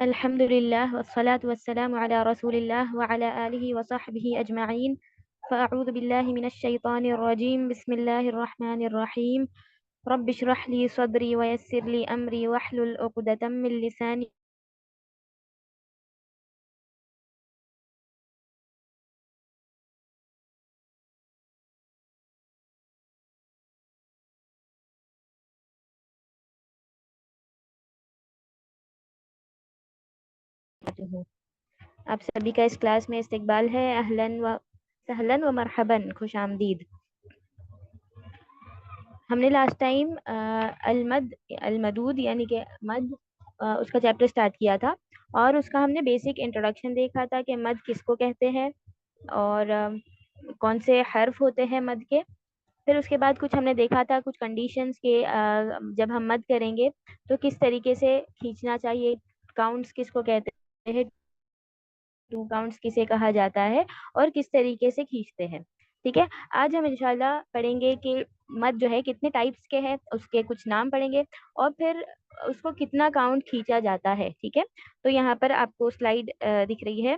अल्हम्दुलिल्लाह वस्सलातु वस्सलामु अला रसूलिल्लाह व अला आलिहि व सहबिहि अजमईन। फ़अऊज़ु बिल्लाहि मिनश शैतानिर रजीम। बिस्मिल्लाहिर रहमानिर रहीम। रब्बि इश्रह ली सदरी व यस्सिर ली अमरी वहलुल उक़दतम मिन लिसानी यफ़क़हूँ। आप सभी का इस क्लास में इस्तकबाल है। सहलन व मरहबन, खुश आमदीद। हमने लास्ट टाइम अलमदूद यानी कि मद, उसका चैप्टर स्टार्ट किया था और उसका हमने बेसिक इंट्रोडक्शन देखा था कि मद किसको कहते हैं और कौन से हर्फ होते हैं मद के। फिर उसके बाद कुछ हमने देखा था कुछ कंडीशंस के, जब हम मद करेंगे तो किस तरीके से खींचना चाहिए, काउंट्स किसको कहते हैं, टू काउंट्स किसे कहा जाता है और किस तरीके से खींचते हैं। ठीक है, आज हम इंशाल्लाह पढ़ेंगे कि मद जो है कितने टाइप्स के हैं, उसके कुछ नाम पढ़ेंगे और फिर उसको कितना काउंट खींचा जाता है। ठीक है, तो यहाँ पर आपको स्लाइड दिख रही है।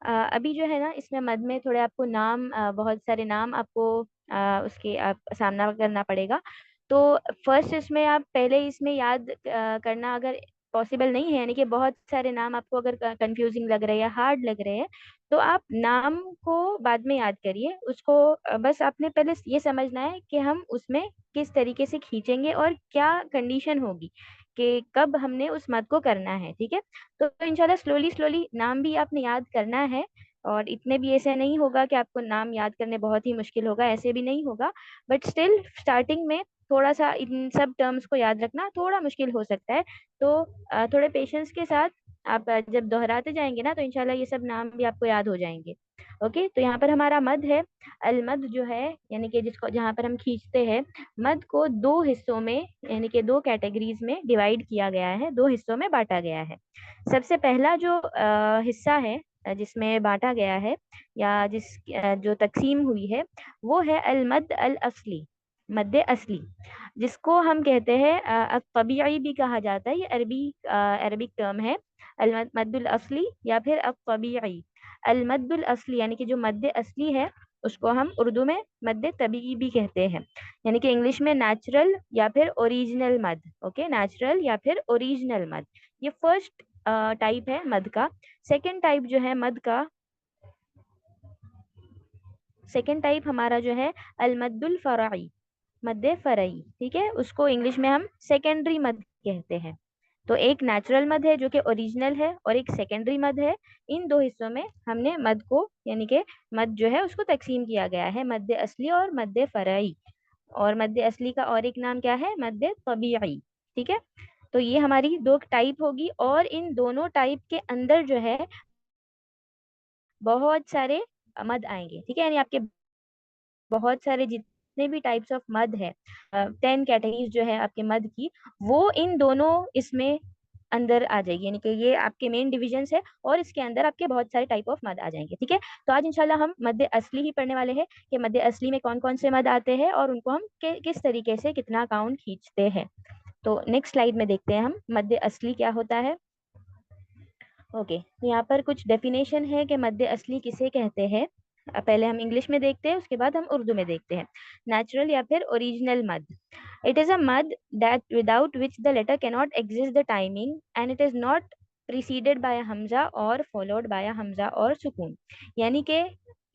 अभी जो है ना, इसमें मद में थोड़े आपको नाम, बहुत सारे नाम आपको उसके आप सामना करना पड़ेगा। तो फर्स्ट इसमें आप पहले इसमें याद करना अगर पॉसिबल नहीं है, यानी कि बहुत सारे नाम आपको अगर कंफ्यूजिंग लग रहे हैं या हार्ड लग रहे हैं, तो आप नाम को बाद में याद करिए। उसको बस आपने पहले ये समझना है कि हम उसमें किस तरीके से खींचेंगे और क्या कंडीशन होगी कि कब हमने उस मद को करना है। ठीक है, तो इंशाल्लाह स्लोली स्लोली नाम भी आपने याद करना है। और इतने भी ऐसे नहीं होगा कि आपको नाम याद करने बहुत ही मुश्किल होगा, ऐसे भी नहीं होगा। बट स्टिल स्टार्टिंग में थोड़ा सा इन सब टर्म्स को याद रखना थोड़ा मुश्किल हो सकता है। तो थोड़े पेशेंस के साथ आप जब दोहराते जाएंगे ना, तो इंशाल्लाह ये सब नाम भी आपको याद हो जाएंगे। ओके, तो यहाँ पर हमारा मद है। अलमद जो है, यानी कि जिसको जहाँ पर हम खींचते हैं, मद को दो हिस्सों में यानी कि दो कैटेगरीज में डिवाइड किया गया है, दो हिस्सों में बांटा गया है। सबसे पहला जो हिस्सा है, जिसमें बांटा गया है या जो तकसीम हुई है, वो है अलमद अल असली, मद असली, जिसको हम कहते हैं तबीई भी कहा जाता है। ये अरबिक टर्म है, अलमदुल असली या फिर तबीई। अलमदुल असली यानी कि जो मद असली है, उसको हम उर्दू में मद तबीई भी कहते हैं, यानी कि इंग्लिश में नेचुरल या फिर ओरिजिनल मद। ओके, नेचुरल या फिर ओरिजिनल मद, ये फर्स्ट टाइप है मद का। सेकंड टाइप जो है मद का, सेकंड टाइप हमारा जो है अलमद्दुल फरई, मद फरई। ठीक है, उसको इंग्लिश में हम सेकेंडरी मद कहते हैं। तो एक नेचुरल मद है जो कि ओरिजिनल है और एक सेकेंडरी मद है। इन दो हिस्सों में हमने मद को, यानी कि मद जो है उसको तकसीम किया गया है, मद असली और मद फरई। और मद असली का और एक नाम क्या है, मद तबीई। ठीक है, तो ये हमारी दो टाइप होगी और इन दोनों टाइप के अंदर जो है बहुत सारे मद आएंगे। ठीक है, यानी आपके बहुत सारे जितने भी टाइप्स ऑफ मद है, 10 कैटेगरीज जो है आपके मद की, वो इन दोनों इसमें अंदर आ जाएगी, यानी कि ये आपके मेन डिविजन्स है और इसके अंदर आपके बहुत सारे टाइप ऑफ मद आ जाएंगे। ठीक है, तो आज इंशाल्लाह हम मद असली ही पढ़ने वाले हैं कि मद असली में कौन कौन से मद आते हैं और उनको हम किस तरीके से कितना काउंट खींचते हैं। तो नेक्स्ट स्लाइड में देखते हैं हम मद असली क्या होता है। ओके, तो यहाँ पर कुछ डेफिनेशन है कि मद्दे असली किसे कहते हैं। पहले हम इंग्लिश में देखते हैं, उसके बाद हम उर्दू में देखते हैं। नेचुरल या फिर ओरिजिनल मद, इट इज अ मद that without which the letter cannot exist the timing and it is not preceded by हमजा और फॉलोड बाय हमजा और सुकून। यानी कि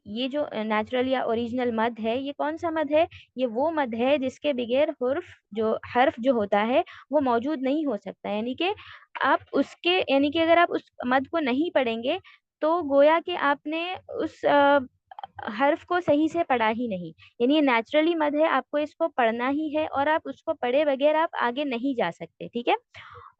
ये जो नेचुरल या ओरिजिनल मद है, ये कौन सा मद है, ये वो मद है जिसके बगैर हर्फ जो होता है वो मौजूद नहीं हो सकता। यानी कि आप उसके, यानी कि अगर आप उस मद को नहीं पढ़ेंगे तो गोया कि आपने उस हर्फ को सही से पढ़ा ही नहीं। यानी ये नेचुरली मद है, आपको इसको पढ़ना ही है और आप उसको पढ़े बगैर आप आगे नहीं जा सकते। ठीक है,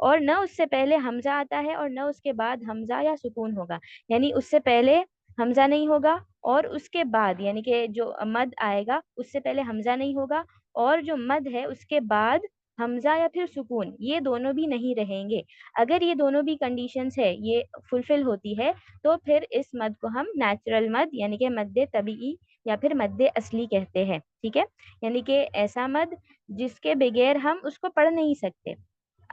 और न उससे पहले हमजा आता है और न उसके बाद हमजा या सुकून होगा। यानी उससे पहले हमजा नहीं होगा और उसके बाद, यानी कि जो मद आएगा उससे पहले हमजा नहीं होगा और जो मद है उसके बाद हमजा या फिर सुकून, ये दोनों भी नहीं रहेंगे। अगर ये दोनों भी कंडीशंस है, ये फुलफिल होती है, तो फिर इस मद को हम नेचुरल मद यानी कि मद तबीई या फिर मद असली कहते हैं। ठीक है, यानी कि ऐसा मद जिसके बगैर हम उसको पढ़ नहीं सकते।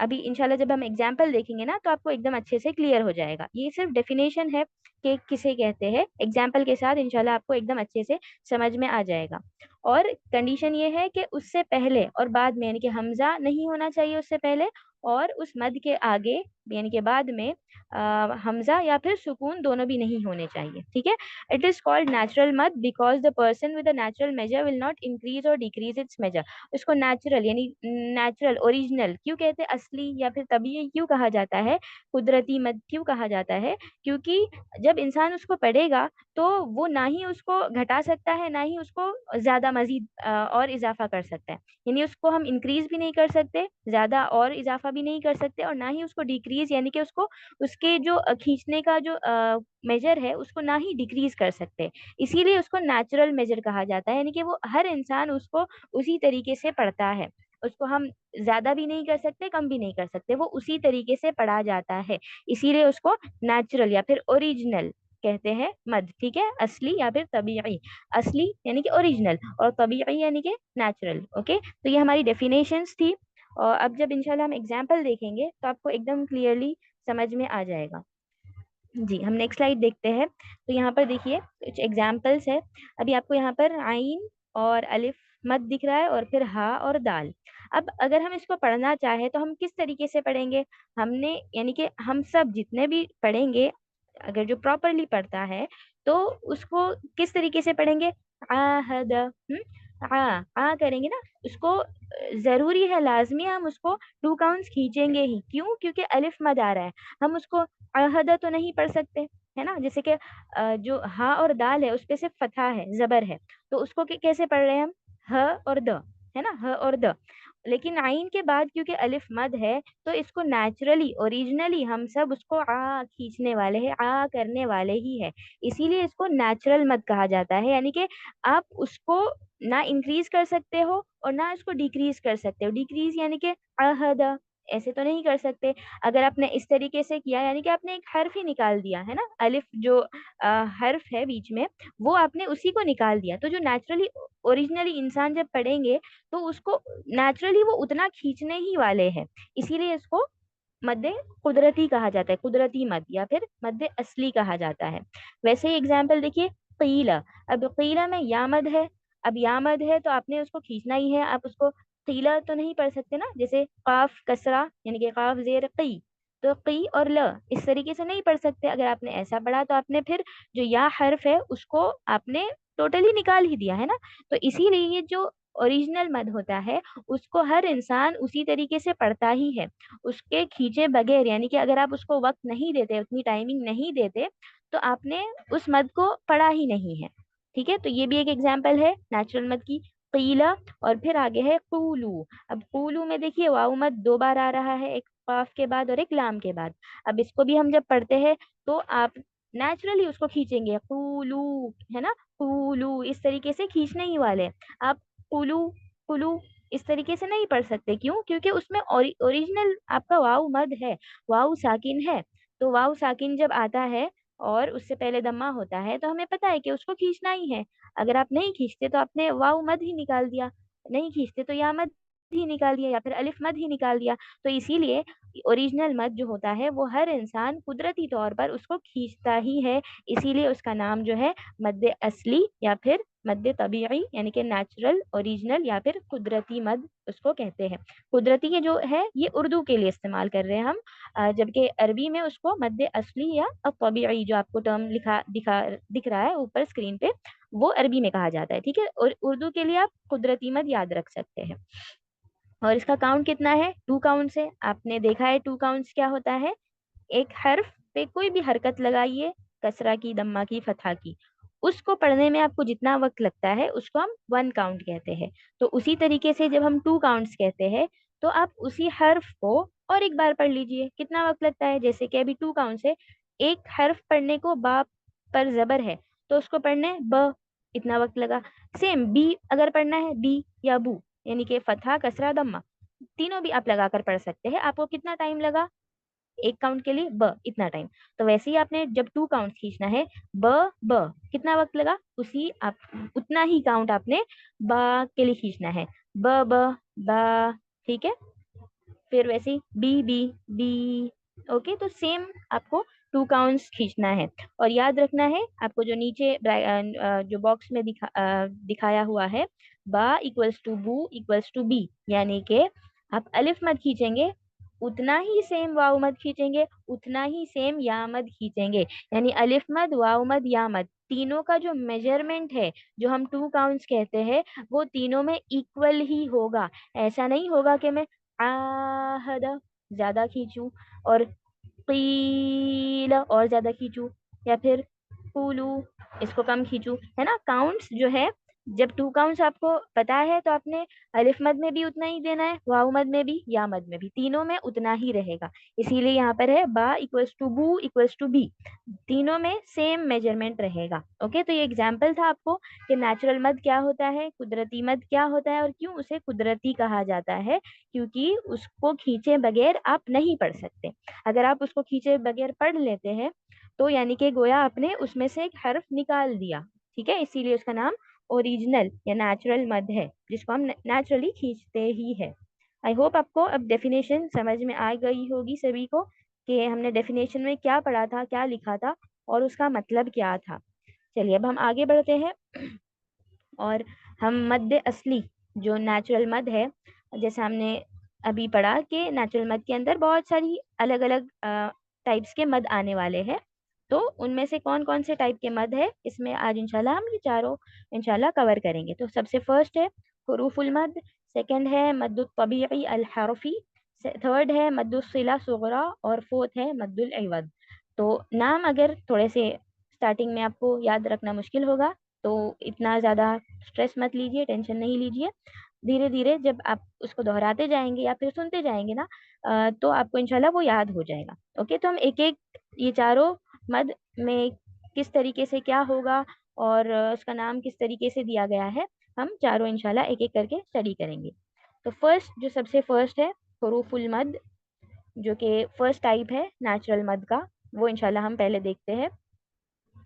अभी इंशाल्लाह जब हम एग्जाम्पल देखेंगे ना तो आपको एकदम अच्छे से क्लियर हो जाएगा। ये सिर्फ डेफिनेशन है कि किसे कहते हैं, एग्जाम्पल के साथ इंशाल्लाह आपको एकदम अच्छे से समझ में आ जाएगा। और कंडीशन ये है कि उससे पहले और बाद में, यानी कि हमजा नहीं होना चाहिए उससे पहले, और उस मद के आगे यानी कि बाद में हमजा या फिर सुकून दोनों भी नहीं होने चाहिए। ठीक है। इट इज कॉल्ड नेचुरल मद because the person with a natural measure will not increase और डिक्रीज इट्स मेजर। उसको नेचुरल यानी नेचुरल ओरिजिनल क्यों कहते हैं, असली या फिर तबीयी क्यों कहा जाता है, कुदरती मद क्यों कहा जाता है, क्योंकि जब इंसान उसको पढ़ेगा तो वो ना ही उसको घटा सकता है ना ही उसको ज्यादा मजीद और इजाफा कर सकता है। यानी उसको हम इंक्रीज भी नहीं कर सकते, ज्यादा और इजाफा भी नहीं कर सकते, और ना ही उसको डिक्रीज यानी कि उसको उसके जो खींचने का जो मेजर है उसको ना ही डिक्रीज कर सकते। इसीलिए उसको नेचुरल मेजर कहा जाता है, यानी कि वो हर इंसान उसको उसी तरीके से पढ़ता है। उसको हम ज्यादा भी नहीं कर सकते कम भी नहीं कर सकते, वो उसी तरीके से पढ़ा जाता है। इसीलिए उसको नेचुरल या फिर ओरिजिनल कहते हैं मद। ठीक है। असली या फिर तबीयी, असली यानी कि ओरिजिनल और तबीयी यानी कि नेचुरल। ओके, तो ये हमारी डेफिनेशंस थी। और अब जब इंशाल्लाह हम एग्जाम्पल देखेंगे तो आपको एकदम क्लियरली समझ में आ जाएगा। जी, हम नेक्स्ट स्लाइड देखते हैं। तो यहाँ पर देखिए कुछ एग्जाम्पल्स है। अभी आपको यहाँ पर आइन और अलिफ मद दिख रहा है और फिर हा और दाल। अब अगर हम इसको पढ़ना चाहे तो हम किस तरीके से पढ़ेंगे, हमने यानी कि हम सब जितने भी पढ़ेंगे, अगर जो प्रॉपरली पढ़ता है तो उसको किस तरीके से पढ़ेंगे, आहद, आ करेंगे ना उसको। जरूरी है, लाजमी है, हम उसको टू काउंट्स खींचेंगे ही। क्यों? क्योंकि अलिफ मद आ रहा है, हम उसको आहदा तो नहीं पढ़ सकते, है ना। जैसे कि जो हा और दाल है उस पे सिर्फ फतहा है, जबर है, तो उसको कैसे पढ़ रहे हैं हम, ह और द, है ना, ह और द। लेकिन आइन के बाद क्योंकि अलिफ मद है तो इसको नेचुरली ओरिजिनली हम सब उसको आ खींचने वाले हैं, आ करने वाले ही है। इसीलिए इसको नेचुरल मद कहा जाता है। यानी कि आप उसको ना इंक्रीज कर सकते हो और ना इसको डिक्रीज कर सकते हो। डिक्रीज यानी कि अहद ऐसे तो नहीं कर सकते। अगर आपने इस तरीके से किया यानी कि आपने एक हर्फ ही निकाल दिया, है ना, अलिफ जो हर्फ है बीच में वो आपने उसी को निकाल दिया। तो जो नेचुरली ओरिजिनली इंसान जब पढ़ेंगे तो उसको नेचुरली वो उतना खींचने ही वाले हैं। इसीलिए इसको मद्दे कुदरती कहा जाता है, कुदरती मद या फिर मद्दे असली कहा जाता है। वैसे ही एग्जाम्पल देखिए, कीला। अब कीला में या मद है, अब या मद है तो आपने उसको खींचना ही है। आप उसको कीला तो नहीं पढ़ सकते ना, जैसे काफ कसरा यानी कि काफ जेर की, तो की और ल इस तरीके से नहीं पढ़ सकते। अगर आपने ऐसा पढ़ा तो आपने फिर जो या हर्फ है उसको आपने टोटली निकाल ही दिया, है ना। तो इसीलिए ये जो ओरिजिनल मद होता है उसको हर इंसान उसी तरीके से पढ़ता ही है, उसके खींचे बगैर। यानी कि अगर आप उसको वक्त नहीं देते, उतनी टाइमिंग नहीं देते, तो आपने उस मद को पढ़ा ही नहीं है। ठीक है। तो ये भी एक एग्जाम्पल है नेचुरल मद की, कीला। और फिर आगे है कूलू। अब कूलू में देखिए वाव मद दो बार आ रहा है, एक काफ के बाद और एक लाम के बाद। अब इसको भी हम जब पढ़ते हैं तो आप नेचुरली उसको खींचेंगे, कूलू, है ना, कूलू इस तरीके से खींचने ही वाले हैं। आप कुलू, कुलू इस तरीके से नहीं पढ़ सकते। क्यों? क्योंकि उसमें ओरिजिनल आपका वाव मद है, वाव साकिन है। तो वाव साकिन जब आता है और उससे पहले दम्मा होता है तो हमें पता है कि उसको खींचना ही है। अगर आप नहीं खींचते तो आपने वाव मद ही निकाल दिया, नहीं खींचते तो या मद ही निकाल दिया या फिर अलिफ मद ही निकाल दिया। तो इसीलिए ओरिजिनल मद जो होता है वो हर इंसान कुदरती तौर पर उसको खींचता ही है। इसीलिए उसका नाम जो है मद असली या फिर मद तबीई यानी कि नेचुरल ओरिजिनल या फिर कुदरती मद उसको कहते हैं। कुदरती के जो है ये उर्दू के लिए इस्तेमाल कर रहे हैं हम, जबकि अरबी में उसको मद असली या तबीई जो आपको टर्म लिखा दिखा दिख रहा है ऊपर स्क्रीन पे, वो अरबी में कहा जाता है। ठीक है। और उर्दू के लिए आप कुदरती मद याद रख सकते हैं। और इसका काउंट कितना है, टू काउंट है। आपने देखा है टू काउंट्स क्या होता है, एक हर्फ पे कोई भी हरकत लगाइए, कसरा की, दम्मा की, फतहा की, उसको पढ़ने में आपको जितना वक्त लगता है उसको हम वन काउंट कहते हैं। तो उसी तरीके से जब हम टू काउंट्स कहते हैं तो आप उसी हर्फ को और एक बार पढ़ लीजिए, कितना वक्त लगता है। जैसे कि अभी टू काउंट्स है, एक हर्फ पढ़ने को बा पर जबर है तो उसको पढ़ने ब, इतना वक्त लगा। सेम बी अगर पढ़ना है, बी या बू यानी कि फतहा कसरा दम्मा तीनों भी आप लगाकर पढ़ सकते हैं। आपको कितना टाइम लगा, एक काउंट के लिए ब इतना टाइम। तो वैसे ही आपने जब टू काउंट खींचना है, ब ब कितना वक्त लगा, उसी आप उतना ही काउंट आपने बा के लिए खींचना है, ब ब बा। ठीक है। फिर वैसे ही बी बी बी। ओके, तो सेम आपको 2 काउंट्स खींचना है। और याद रखना है आपको जो नीचे जो बॉक्स में दिखाया हुआ है, बा इक्वल्स टू बू इक्वल्स टू बी, यानी कि आप अलिफ मत खींचेंगे, उतना ही सेम वाव मत खींचेंगे, उतना ही सेम या मत खींचेंगे। यानी अलिफ मद, वाव मद, या मद, तीनों का जो मेजरमेंट है, जो हम 2 काउंट्स कहते हैं, वो तीनों में इक्वल ही होगा। ऐसा नहीं होगा कि मैं आहद ज्यादा खींचूं और कील और ज्यादा खींचूं, या फिर कूलू इसको कम खींचूं, है ना। काउंट्स जो है, जब 2 काउंट्स आपको पता है तो आपने अलिफ मद में भी उतना ही देना है, वाव मद में भी, या मद में भी, तीनों में उतना ही रहेगा। इसीलिए यहाँ पर है बा इक्वल्स टू बू इक्वल्स टू बी, तीनों में सेम मेजरमेंट रहेगा। ओके, तो ये एग्जाम्पल था आपको कि नेचुरल मद क्या होता है, कुदरती मद क्या होता है, और क्यों उसे कुदरती कहा जाता है। क्योंकि उसको खींचे बगैर आप नहीं पढ़ सकते। अगर आप उसको खींचे बगैर पढ़ लेते हैं तो यानी कि गोया आपने उसमें से एक हर्फ निकाल दिया। ठीक है, इसीलिए उसका नाम ओरिजिनल या नेचुरल मद है, जिसको हम नेचुरली खींचते ही है। आई होप आपको अब डेफिनेशन समझ में आ गई होगी सभी को, कि हमने डेफिनेशन में क्या पढ़ा था, क्या लिखा था, और उसका मतलब क्या था। चलिए अब हम आगे बढ़ते हैं और हम मद असली जो नेचुरल मद है, जैसे हमने अभी पढ़ा कि नेचुरल मद के अंदर बहुत सारी अलग अलग टाइप्स के मद आने वाले हैं। तो उनमें से कौन कौन से टाइप के मद है, इसमें आज इंशाल्लाह हम ये चारों इंशाल्लाह कवर करेंगे। तो सबसे फर्स्ट है हुरूफुल मद, सेकंड है मद्दुत तबीई अल हरफी, थर्ड है मद्दुस सिला सुगरा, और फोर्थ है मद्दुल इवद। तो नाम अगर थोड़े से स्टार्टिंग में आपको याद रखना मुश्किल होगा, तो इतना ज़्यादा स्ट्रेस मत लीजिए, टेंशन नहीं लीजिए। धीरे धीरे जब आप उसको दोहराते जाएंगे या फिर सुनते जाएंगे ना, तो आपको इंशाल्लाह वो याद हो जाएगा। ओके, तो हम एक एक ये चारों मद में किस तरीके से क्या होगा और उसका नाम किस तरीके से दिया गया है, हम चारों इंशाल्लाह एक एक करके स्टडी करेंगे। तो फर्स्ट, जो सबसे फर्स्ट है हुरूफुल मद, जो कि फर्स्ट टाइप है नेचुरल मद का, वो इंशाल्लाह हम पहले देखते हैं।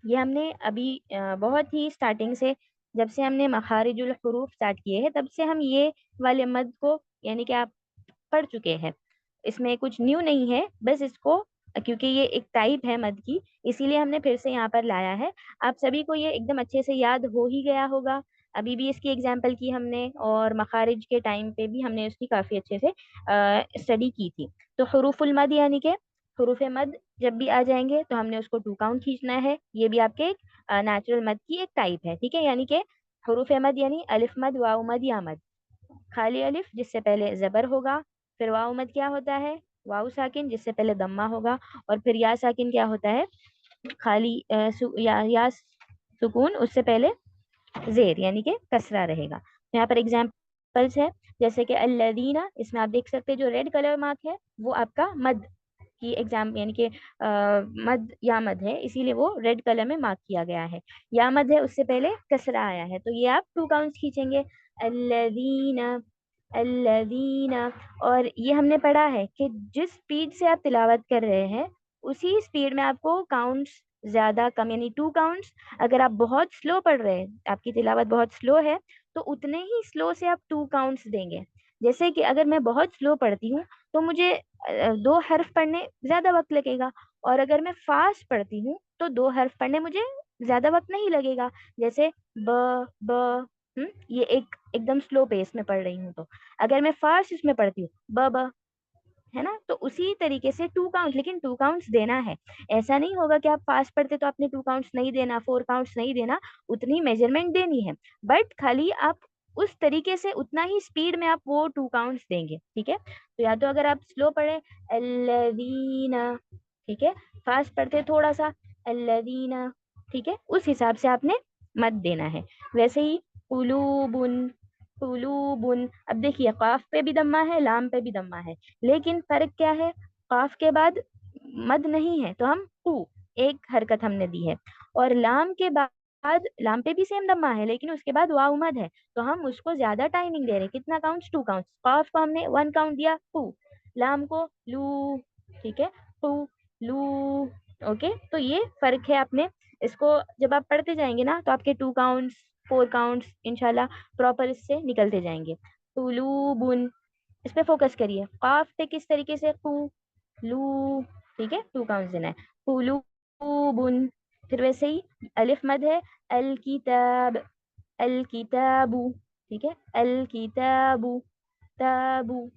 ये हमने अभी बहुत ही स्टार्टिंग से, जब से हमने मखारिजुल हुरूफ स्टार्ट किए हैं, तब से हम ये वाले मद को यानी कि आप पढ़ चुके हैं। इसमें कुछ न्यू नहीं है, बस इसको क्योंकि ये एक टाइप है मद की, इसीलिए हमने फिर से यहाँ पर लाया है। आप सभी को ये एकदम अच्छे से याद हो ही गया होगा। अभी भी इसकी एग्जाम्पल की हमने, और मखारिज के टाइम पे भी हमने उसकी काफ़ी अच्छे से स्टडी की थी। तो हुरूफुल मद यानी कि हुरूफ मद जब भी आ जाएंगे तो हमने उसको 2 काउंट खींचना है। ये भी आपके नेचुरल मद की एक टाइप है। ठीक है, यानी कि हुरूफ मद यानी अलिफ मद, वाव मद, या मद। खाली अलिफ जिससे पहले जबर होगा, फिर वाव मद क्या होता है, वाव साकिन जिससे पहले दम्मा होगा, और फिर या साकिन क्या होता है, खाली या सुकून उससे पहले जेर यानी कि कसरा रहेगा। तो यहाँ पर एग्जाम्पल्स है, जैसे कि अल्लदीना, इसमें आप देख सकते हैं जो रेड कलर मार्क है वो आपका मद की एग्जाम यानी कि मद या मद है, इसीलिए वो रेड कलर में मार्क किया गया है। या मद है, उससे पहले कसरा आया है, तो ये आप 2 काउंट्स खींचेंगे, अल्लदीना अल्लदीना। और ये हमने पढ़ा है कि जिस स्पीड से आप तिलावत कर रहे हैं, उसी स्पीड में आपको काउंट्स ज्यादा कम यानी 2 काउंट्स। अगर आप बहुत स्लो पढ़ रहे हैं, आपकी तिलावत बहुत स्लो है, तो उतने ही स्लो से आप 2 काउंट्स देंगे। जैसे कि अगर मैं बहुत स्लो पढ़ती हूँ तो मुझे 2 हर्फ पढ़ने ज्यादा वक्त लगेगा, और अगर मैं फास्ट पढ़ती हूँ तो 2 हर्फ पढ़ने मुझे ज्यादा वक्त नहीं लगेगा। जैसे ब ब ये एकदम स्लो पेस में पढ़ रही हूँ, तो अगर मैं फास्ट इसमें पढ़ती हूँ ब ब, है ना। तो उसी तरीके से 2 काउंट, लेकिन 2 काउंट्स देना है। ऐसा नहीं होगा कि आप फास्ट पढ़ते तो आपने 2 काउंट्स नहीं देना, 4 काउंट्स नहीं देना, उतनी मेजरमेंट देनी है। बट खाली आप उस तरीके से उतना ही स्पीड में आप वो 2 काउंट्स देंगे। ठीक है, तो या तो अगर आप स्लो पढ़े अल्लदीना, ठीक है, फास्ट पढ़ते थोड़ा सा अल्लदीना, ठीक है, उस हिसाब से आपने मत देना है। वैसे ही कुलूबुन, कुलूबुन, अब देखिए काफ पे भी दम्मा है, लाम पे भी दम्मा है, लेकिन फर्क क्या है, काफ के बाद मद नहीं है तो हम कू एक हरकत हमने दी है, और लाम के बाद लाम पे भी सेम दम्मा है लेकिन उसके बाद वाव मद है, तो हम उसको ज्यादा टाइमिंग दे रहे हैं। कितना काउंट्स, 2 काउंट्स। काफ को हमने 1 काउंट दिया टू, लाम को लू, ठीक है, टू लू। ओके, तो ये फर्क है। आपने इसको जब आप पढ़ते जाएंगे ना तो आपके 2 काउंट्स 4 काउंट्स इंशाल्लाह प्रॉपर इससे निकलते जाएंगे। तुलूबुन, इस पे फोकस करिए। काफ पे किस तरीके से, कू लू, ठीक है, 2 काउंट्स देना है। कुलूबुन। फिर वैसे ही अलिफ मद है, अल किताब, अल किताबु, ठीक है, अल किताबु, ताबू।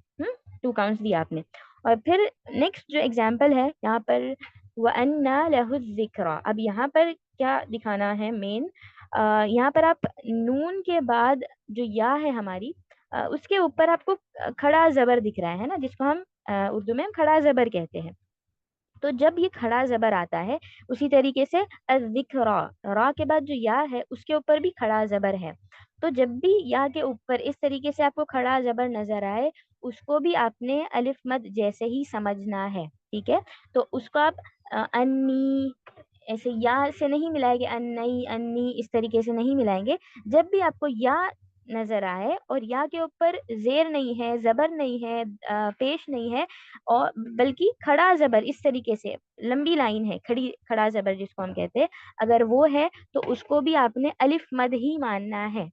2 काउंट्स दिया आपने। और फिर नेक्स्ट जो एग्जाम्पल है यहाँ पर, व अन्ना लहु जिक्रा। अब यहाँ पर क्या दिखाना है मेन, यहाँ पर आप नून के बाद जो या है हमारी, उसके ऊपर आपको खड़ा जबर दिख रहा है ना, जिसको हम उर्दू में हम खड़ा जबर कहते हैं। तो जब ये खड़ा जबर आता है, उसी तरीके से अज़िक्रा, रा के बाद जो या है उसके ऊपर भी खड़ा जबर है। तो जब भी या के ऊपर इस तरीके से आपको खड़ा जबर नजर आए, उसको भी आपने अलिफ मद जैसे ही समझना है, ठीक है। तो उसको आप अन्नी, ऐसे या से नहीं मिलाएंगे, अन्नई अन्नी इस तरीके से नहीं मिलाएंगे। जब भी आपको या नजर आए और या के ऊपर जेर नहीं है, जबर नहीं है, पेश नहीं है, और बल्कि खड़ा जबर इस तरीके से, लंबी लाइन है, खड़ी खड़ा जबर जिसको हम कहते हैं, अगर वो है तो उसको भी आपने अलिफ मद ही मानना है।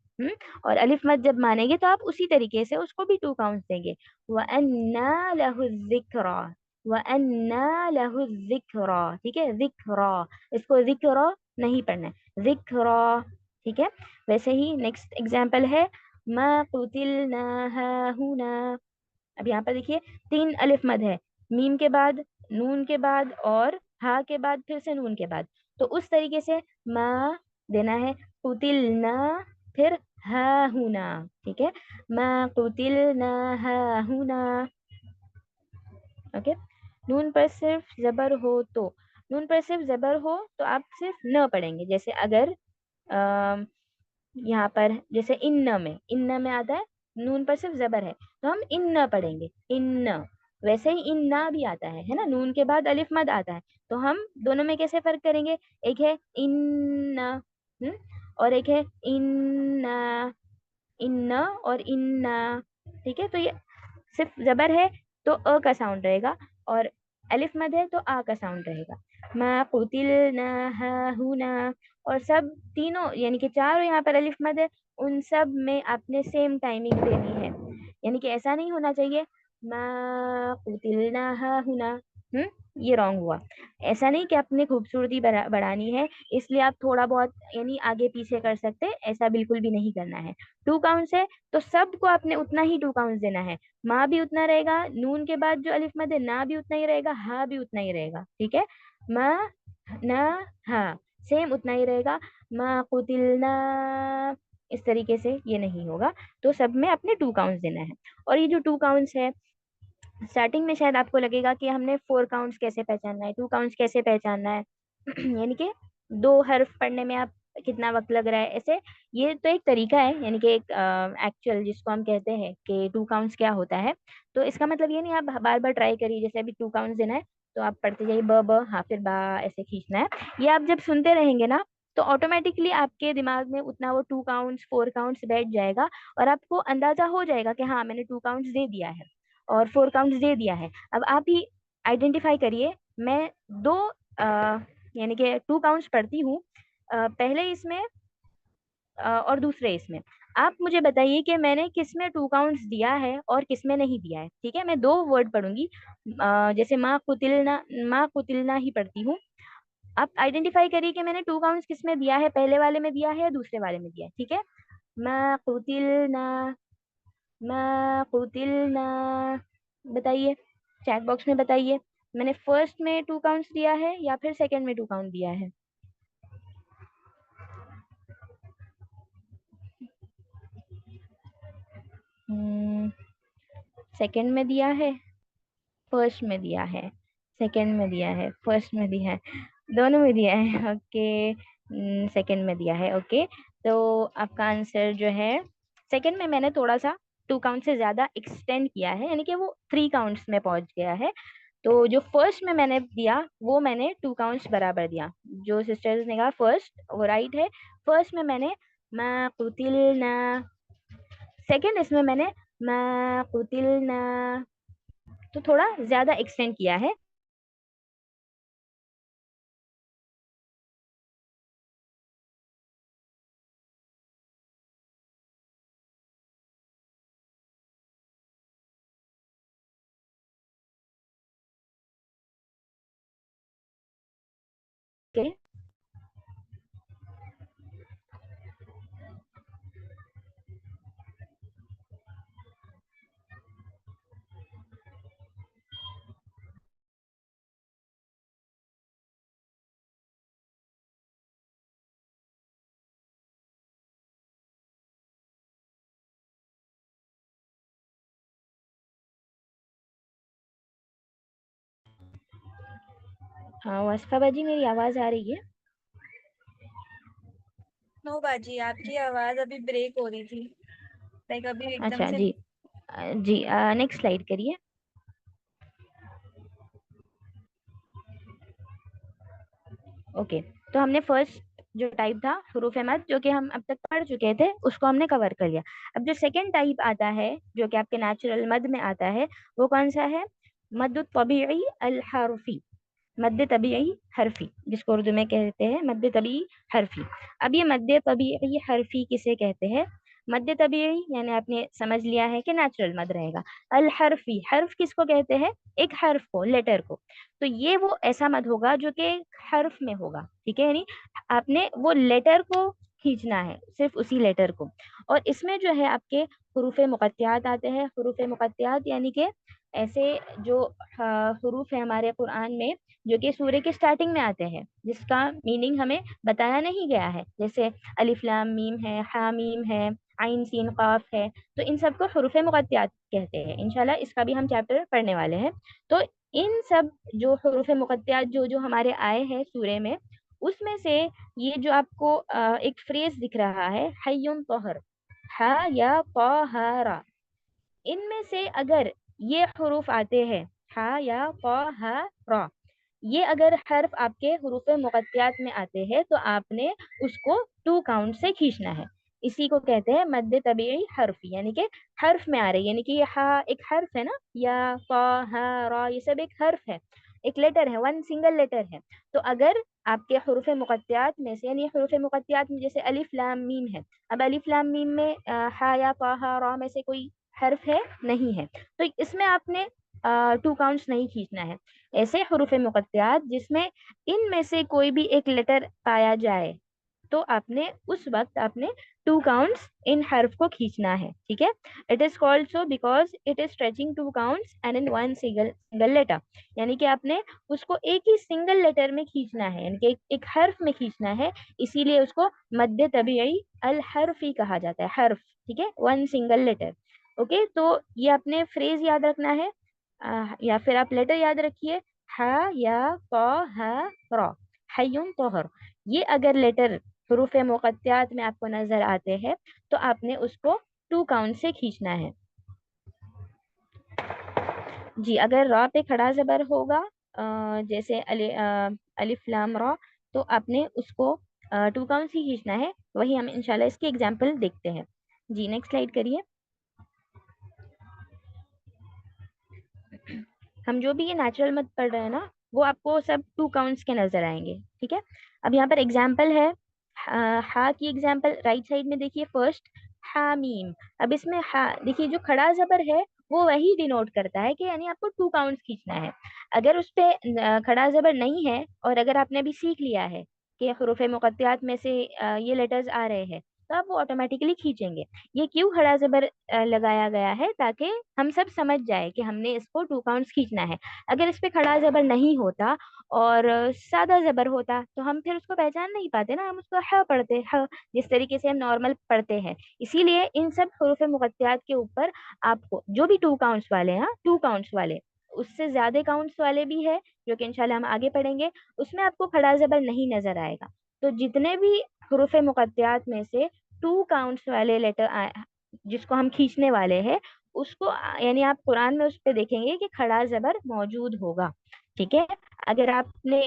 और अलिफ मद जब मानेंगे तो आप उसी तरीके से उसको भी 2 काउंट देंगे। व अन्ना लहु जिक्रा, व अन्ना लहु जिक्रा, ठीक है, जिक्रा, इसको जिक्रा नहीं पढ़ना है, जिक्रा, ठीक है। वैसे ही नेक्स्ट एग्जाम्पल है, मा कुतिलना हाहुना। अब यहाँ पर देखिए 3 अलिफ मद है, मीम के बाद, नून के बाद और हा के बाद, फिर से नून के बाद। तो उस तरीके से मा देना है, कुतिलना, फिर हा हुना, ठीक है, मा कुतिलना हा हुना। ओके। नून पर सिर्फ जबर हो तो, नून पर सिर्फ जबर हो तो आप सिर्फ न पढ़ेंगे। जैसे अगर यहाँ पर जैसे इन्न में आता है, नून पर सिर्फ जबर है, तो हम इन्न पढ़ेंगे, इन्न। वैसे ही इन्ना भी आता है ना, नून के बाद अलिफ मद आता है। तो हम दोनों में कैसे फर्क करेंगे, एक है इन्ना, और एक है इन्ना, इन्ना और इन्ना, ठीक है। तो ये सिर्फ जबर है तो अ का साउंड रहेगा, और अलिफ मद है तो आ का साउंड रहेगा। मा कुतिलना हाहुना। और सब तीनों यानी कि चारों यहाँ पर अलिफ मद है, उन सब में आपने सेम टाइमिंग देनी है। यानी कि ऐसा नहीं होना चाहिए मा कुतिलना हाहुना, ये रॉन्ग हुआ। ऐसा नहीं कि आपने खूबसूरती बढ़ानी है इसलिए आप थोड़ा बहुत यानी आगे पीछे कर सकते हैं, ऐसा बिल्कुल भी नहीं करना है। 2 काउंट्स है तो सबको आपने उतना ही 2 काउंट्स देना है। माँ भी उतना रहेगा, नून के बाद जो अलिफ मद है ना भी उतना ही रहेगा, हा भी उतना ही रहेगा, ठीक है। माँ ना हा सेम उतना ही रहेगा। माँ कुतिलना, इस तरीके से ये नहीं होगा। तो सब में आपने 2 काउंट्स देना है। और ये जो 2 काउंट्स है, स्टार्टिंग में शायद आपको लगेगा कि हमने 4 काउंट्स कैसे पहचानना है, 2 काउंट्स कैसे पहचानना है, यानी कि 2 हर्फ पढ़ने में आप कितना वक्त लग रहा है ऐसे। ये तो एक तरीका है, यानी कि एक एक्चुअल जिसको हम कहते हैं कि 2 काउंट्स क्या होता है। तो इसका मतलब ये नहीं आप बार बार ट्राई करिए, जैसे अभी 2 काउंट्स देना है तो आप पढ़ते जाइए ब ब, हाँ फिर बा, ऐसे खींचना है। ये आप जब सुनते रहेंगे ना, तो ऑटोमेटिकली आपके दिमाग में उतना वो 2 काउंट्स 4 काउंट्स बैठ जाएगा, और आपको अंदाजा हो जाएगा कि हाँ मैंने 2 काउंट्स दे दिया है और 4 काउंट्स दे दिया है। अब आप ही आइडेंटिफाई करिए, मैं 2 यानी कि 2 काउंट्स पढ़ती हूँ, पहले इसमें और दूसरे इसमें। आप मुझे बताइए कि मैंने किस में 2 काउंट्स दिया है और किस में नहीं दिया है, ठीक है। मैं 2 वर्ड पढ़ूंगी, जैसे माँ कुतिलना ही पढ़ती हूँ। आप आइडेंटिफाई करिए कि मैंने 2 काउंट्स किस में दिया है, पहले वाले में दिया है या दूसरे वाले में दिया है, ठीक है। माँ कुतिलना, माँ कुतिलना, बताइए, चैट बॉक्स में बताइए, मैंने फर्स्ट में 2 काउंट्स दिया है या फिर सेकंड में 2 काउंट दिया है। सेकंड में दिया है, फर्स्ट में दिया है, सेकंड में दिया है, फर्स्ट में दिया है, दोनों में दिया है, ओके। सेकंड में दिया है, ओके। तो आपका आंसर जो है, सेकंड में मैंने थोड़ा सा 2 काउंट से ज्यादा एक्सटेंड किया है, यानी कि वो 3 काउंट्स में पहुंच गया है। तो जो फर्स्ट में मैंने दिया वो मैंने 2 काउंट्स बराबर दिया। जो सिस्टर्स ने कहा फर्स्ट, वो राइट है। फर्स्ट में मैंने मा कुतिलना, सेकंड इसमें मैंने मा कुतिलना, तो थोड़ा ज्यादा एक्सटेंड किया है। करिए। हाँ वास्फा बाजी, मेरी आवाज आ रही है? नो बाजी, आपकी आवाज अभी ब्रेक हो रही थी, लाइक अभी एकदम अच्छा से। जी। जी नेक्स्ट स्लाइड करिए। ओके, तो हमने फर्स्ट जो टाइप था हुरूफ मद, जो कि हम अब तक पढ़ चुके थे, उसको हमने कवर कर लिया। अब जो सेकंड टाइप आता है, जो कि आपके नेचुरल मद में आता है, वो कौन सा है? मद तबीई अल हरफी। मद तबीई हरफी, जिसको उर्दू में कहते हैं मद तबीई हरफी। अब ये मद तबीई हरफी किसे कहते हैं? मद तबीई यानी आपने समझ लिया है कि नेचुरल मद रहेगा। अल हरफी, हर्फ किसको कहते हैं? एक हर्फ को, लेटर को। तो ये वो ऐसा मद होगा जो कि हर्फ में होगा, ठीक है, यानी आपने वो लेटर को खींचना है, सिर्फ उसी लेटर को। और इसमें जो है आपके हुरूफ मुकत्तियात आते हैं। हुरूफ मुकत्तियात यानी कि ऐसे जो हुरूफ है हमारे कुरान में, जो कि सूर्य के स्टार्टिंग में आते हैं, जिसका मीनिंग हमें बताया नहीं गया है, जैसे अलिफ लाम मीम है, हा मीम है, आइन सीन काफ है। तो इन सबको हुरूफ मुकत्तियात कहते हैं। इंशाल्लाह इसका भी हम चैप्टर पढ़ने वाले हैं। तो इन सब जो हुरूफ मुकत्तियात जो जो हमारे आए हैं सूर्य में, उसमें से ये जो आपको एक फ्रेज दिख रहा है, हय्युन तोहर, हा या तोहरा, इनमें से अगर ये हुरूफ आते हैं, हा या तोहरा, ये अगर हर्फ आपके हुरूफ मुकत्तियात में आते हैं, तो आपने उसको 2 काउंट से खींचना है। इसी को कहते हैं मद्द तबीई हर्फ, यानी कि हर्फ में आ रही है, यानी कि ये हा एक हर्फ है ना, या ता हा रा, ये सब एक हर्फ है, एक लेटर है, वन सिंगल लेटर है। तो अगर आपके हुरूफ मुकत्तियात में से, यानी हुरूफ मुकत्तियात में जैसे अलिफ लाम मीम है, अब अलिफ लाम मीम में हा या ता हा रा में से कोई हर्फ है? नहीं है। तो इसमें आपने 2 काउंट्स नहीं खींचना है। ऐसे हुरूफ मुकत्तियात जिसमें इनमें से कोई भी एक लेटर पाया जाए, तो आपने उस वक्त आपने 2 काउंट्स इन हर्फ को खींचना है, ठीक है। It is called so because it is stretching 2 counts and in one single single letter, यानी कि आपने उसको एक ही सिंगल लेटर में खींचना है, यानी कि एक हर्फ में खींचना है। इसीलिए उसको मद्दे तबीई अल हर्फी कहा जाता है, हर्फ, ठीक है, वन सिंगल लेटर। ओके, तो ये आपने फ्रेज याद रखना है, या फिर आप लेटर याद रखिए, हा या ता हा रा, हय्युन तोहर। ये अगर लेटर हुरूफ मुकत्तियात में आपको नजर आते हैं, तो आपने उसको 2 काउंट से खींचना है। जी, अगर रा पे खड़ा जबर होगा, जैसे अलिफ लाम रा, तो आपने उसको 2 काउंट ही खींचना है। वही हम इंशाल्लाह इसकी एग्जाम्पल देखते हैं। जी नेक्स्ट स्लाइड करिए। हम जो भी ये नेचुरल मत पढ़ रहे हैं ना, वो आपको सब 2 काउंट्स के नजर आएंगे, ठीक है। अब यहाँ पर एग्जाम्पल है, हा की एग्जाम्पल राइट साइड में देखिए, फर्स्ट हामीम। अब इसमें हा देखिए, जो खड़ा जबर है वो वही डिनोट करता है कि यानी आपको 2 काउंट्स खींचना है। अगर उस पे खड़ा जबर नहीं है, और अगर आपने अभी सीख लिया है कि हुरूफ मुकत्तियात में से ये लेटर्स आ रहे हैं, तो आप वो ऑटोमेटिकली खींचेंगे। ये क्यों खड़ा जबर लगाया गया है? ताकि हम सब समझ जाए कि हमने इसको 2 काउंट्स खींचना है। अगर इस पे खड़ा जबर नहीं होता और सादा जबर होता, तो हम फिर उसको पहचान नहीं पाते ना, हम उसको ह पढ़ते, ह जिस तरीके से हम नॉर्मल पढ़ते हैं। इसीलिए इन सब हुरूफ मुकत्तियात के ऊपर आपको जो भी 2 काउंट्स वाले हैं, हाँ 2 काउंट्स वाले, उससे ज्यादा काउंट्स वाले भी है, जो कि इंशाल्लाह हम आगे पढ़ेंगे, उसमें आपको खड़ा जबर नहीं नजर आएगा। तो जितने भी हुरूफ मुकत्तियात में से 2 काउंट्स वाले लेटर जिसको हम खींचने वाले हैं, उसको यानी आप कुरान में उस पे देखेंगे कि खड़ा जबर मौजूद होगा, ठीक है। अगर आपने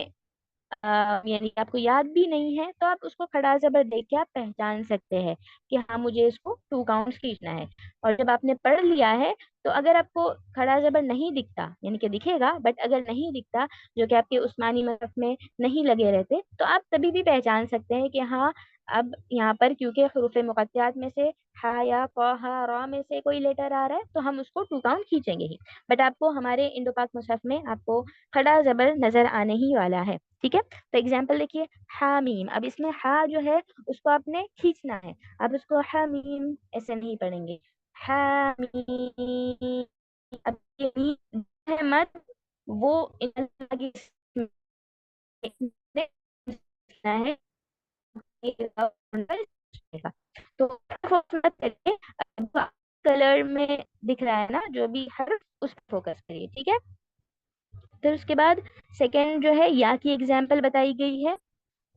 यानी आपको याद भी नहीं है, तो आप उसको खड़ा जबर देख के आप पहचान सकते हैं कि हाँ मुझे इसको 2 काउंट्स खींचना है। और जब आपने पढ़ लिया है, तो अगर आपको खड़ा जबर नहीं दिखता, यानी कि दिखेगा बट अगर नहीं दिखता, जो कि आपके उस्मानी मसहफ में नहीं लगे रहते, तो आप तभी भी पहचान सकते हैं कि हाँ अब यहाँ पर क्योंकि हुरूफ मुकत्तियात में से हा या क हा रा में से कोई लेटर आ रहा है, तो हम उसको 2 काउंट खींचेंगे ही। बट आपको हमारे इंडो पाक मुसहफ में आपको खड़ा जबर नजर आने ही वाला है। ठीक है। तो एग्जाम्पल देखिए, हामीम। अब इसमें हा जो है उसको आपने खींचना है। अब उसको हामीम ऐसे नहीं पढ़ेंगे, हामीम। अब ये मीम है मत, वो इन अल्लाह की है, तो फोकस मत करिए। कलर में दिख रहा है ना जो भी हर्फ, उस पर फोकस करिए, ठीक है। फिर उसके बाद सेकंड जो है या की एग्जाम्पल बताई गई है।